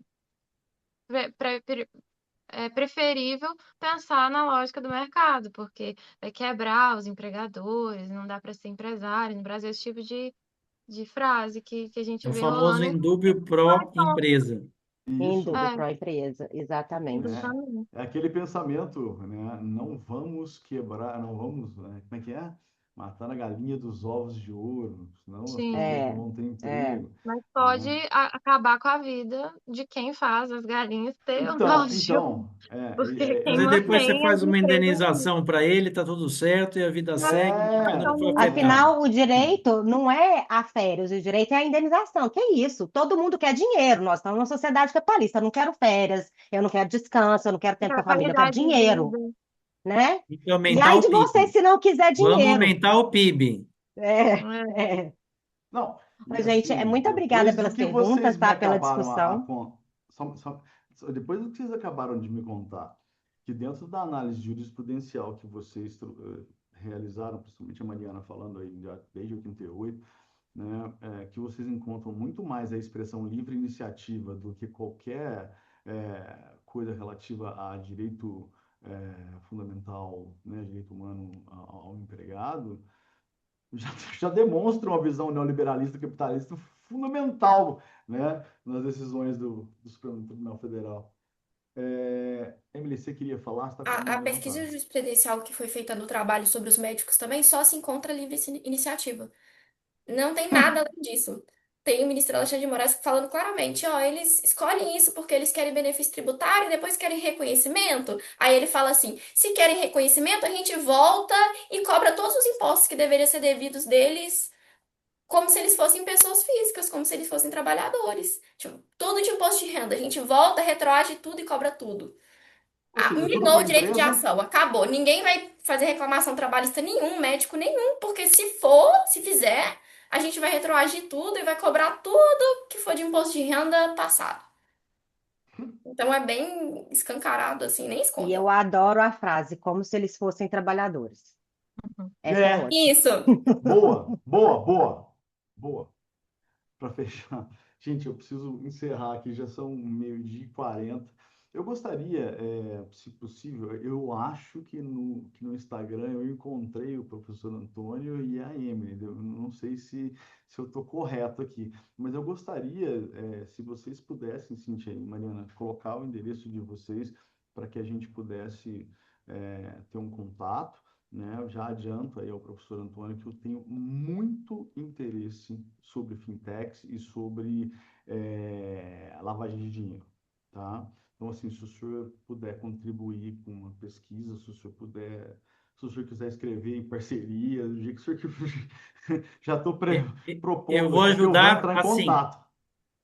preferível pensar na lógica do mercado, porque vai quebrar os empregadores, não dá para ser empresário. No Brasil, esse tipo de frase que a É gente o vê famoso rolando, indúbio não é tão. pró-empresa. Isso, Indúbio É, para a empresa, exatamente. né? justamente. É aquele pensamento, né? Não vamos quebrar, não vamos, né? Como é que é? Matar a galinha dos ovos de ouro, senão as Sim. pessoas não É, vão ter é. emprego, Mas pode né? acabar com a vida de quem faz as galinhas ter os Então, ovos de ouro. então, Porque Mas quem aí depois você mantém as faz uma empresas vivas. indenização para ele, tá tudo certo e a vida segue, porque é, não Então, foi afetado. Afinal, o direito não é a férias, o direito é a indenização. Que isso? Todo mundo quer dinheiro. Nós estamos numa sociedade capitalista. Eu não quero férias, eu não quero descanso, eu não quero tempo com a família, eu quero qualidade de dinheiro, vida. né? Tem que E aumentar aí o de você PIB. se não quiser Vamos dinheiro. aumentar o PIB. É, É, é. não, e Mas, gente, assim, muito obrigada depois do pelas que perguntas, vocês me tá? Pela acabaram discussão. depois do que vocês acabaram de me contar, que dentro da análise jurisprudencial que vocês realizaram, principalmente a Mariana falando aí desde 88, né, que vocês encontram muito mais a expressão livre iniciativa do que qualquer coisa relativa a direito fundamental, né, direito humano ao empregado, já, já demonstra uma visão neoliberalista capitalista fundamental, né, nas decisões do Supremo Tribunal Federal. Emily, você queria falar? Você está com a mão A pesquisa levantada. jurisprudencial que foi feita no trabalho sobre os médicos também só se encontra livre iniciativa. Não tem nada além disso. Tem o ministro Alexandre de Moraes falando claramente, ó, eles escolhem isso porque eles querem benefício tributário e depois querem reconhecimento. Aí ele fala assim, se querem reconhecimento, a gente volta e cobra todos os impostos que deveriam ser devidos deles como se eles fossem pessoas físicas, como se eles fossem trabalhadores. Tipo, tudo de imposto de renda. A gente volta, retroage tudo e cobra tudo. Ou seja, tudo Minou para o a direito de empresa. ação, acabou. Ninguém vai fazer reclamação trabalhista nenhum, médico nenhum, porque se fizer, a gente vai retroagir tudo e vai cobrar tudo que for de imposto de renda passado. Então é bem escancarado assim, nem E esconda. eu adoro a frase, como se eles fossem trabalhadores. Uhum. Essa é É, ótima. Isso. boa, boa, boa, boa. Para fechar, gente, eu preciso encerrar aqui, já são 12h40. Eu gostaria, se possível, eu acho que no Instagram eu encontrei o professor Antônio e a Emily. Eu não sei se eu estou correto aqui, mas eu gostaria, se vocês pudessem, Cintia e Mariana, colocar o endereço de vocês para que a gente pudesse ter um contato, né? Eu já adianto aí ao professor Antônio que eu tenho muito interesse sobre fintechs e sobre lavagem de dinheiro, tá? Então, assim, se o senhor puder contribuir com uma pesquisa, se o senhor puder, se o senhor quiser escrever em parceria, do jeito que o senhor já estou E- e- Eu propondo vou aqui que eu vou ajudar entrar em assim. contato.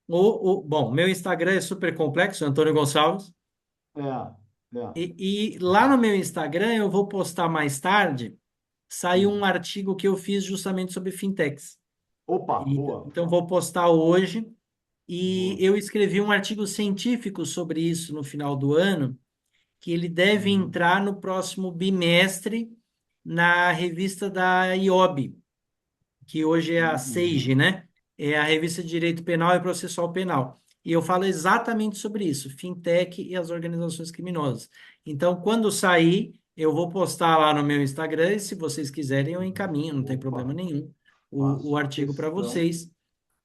Bom, meu Instagram é super complexo, Antônio Gonçalves. É. E lá no meu Instagram eu vou postar mais tarde. Saiu um Hum. artigo que eu fiz justamente sobre fintechs. Opa, boa, Então vou postar hoje. E boa. eu escrevi um artigo científico sobre isso no final do ano, que ele deve Uhum. entrar no próximo bimestre na revista da IOB, que hoje é a Uhum. SEIG, né? É a revista de Direito Penal e Processual Penal. E eu falo exatamente sobre isso, fintech e as organizações criminosas. Então, quando sair, eu vou postar lá no meu Instagram, e se vocês quiserem, eu encaminho, não tem problema Opa, nenhum, o faço artigo para questão. vocês. Faço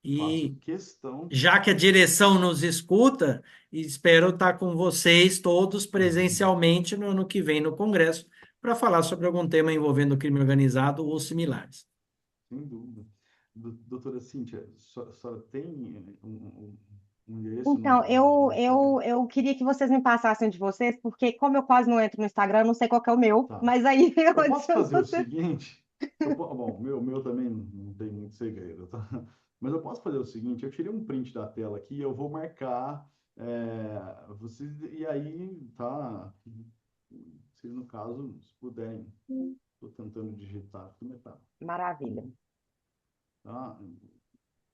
E questão. já que a direção nos escuta, espero estar com vocês todos presencialmente no ano que vem no Congresso para falar sobre algum tema envolvendo crime organizado ou similares. Sem dúvida. Doutora Cíntia, a senhora tem um endereço Então, no Instagram? eu queria que vocês me passassem de vocês, porque como eu quase não entro no Instagram, eu não sei qual que é o meu, Tá. mas aí eu Eu posso adiciono fazer o vocês. seguinte. Bom, meu também não tem muito segredo, tá? Mas eu posso fazer o seguinte: eu tirei um print da tela aqui, eu vou marcar vocês, e aí, tá? Se no caso, se puderem, estou tentando digitar, como é que tá? Maravilha. Tá?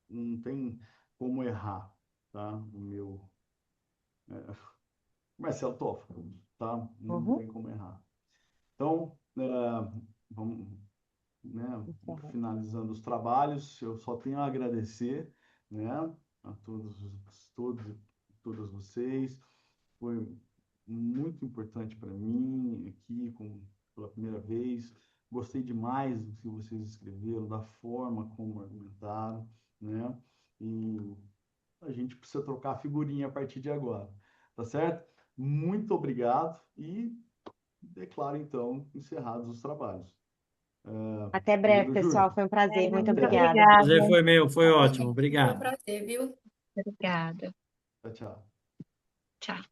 Não tem como errar, tá? O meu é, Marcelo Toffoli, tá? Não Uhum. tem como errar. Então, vamos, né, Encerra. finalizando os trabalhos, eu só tenho a agradecer, né, a todos e todas vocês. Foi muito importante para mim aqui, pela primeira vez. Gostei demais do que vocês escreveram, da forma como argumentaram, né? E a gente precisa trocar figurinha a partir de agora, tá certo? Muito obrigado e declaro então encerrados os trabalhos. Até breve, Querido Júlio, pessoal. Foi um prazer. Muito Muito até. obrigada. Prazer obrigada. foi meu, foi Tá bem, ótimo. gente. Foi um Obrigado. prazer, viu? Obrigada. Tchau, tchau. Tchau.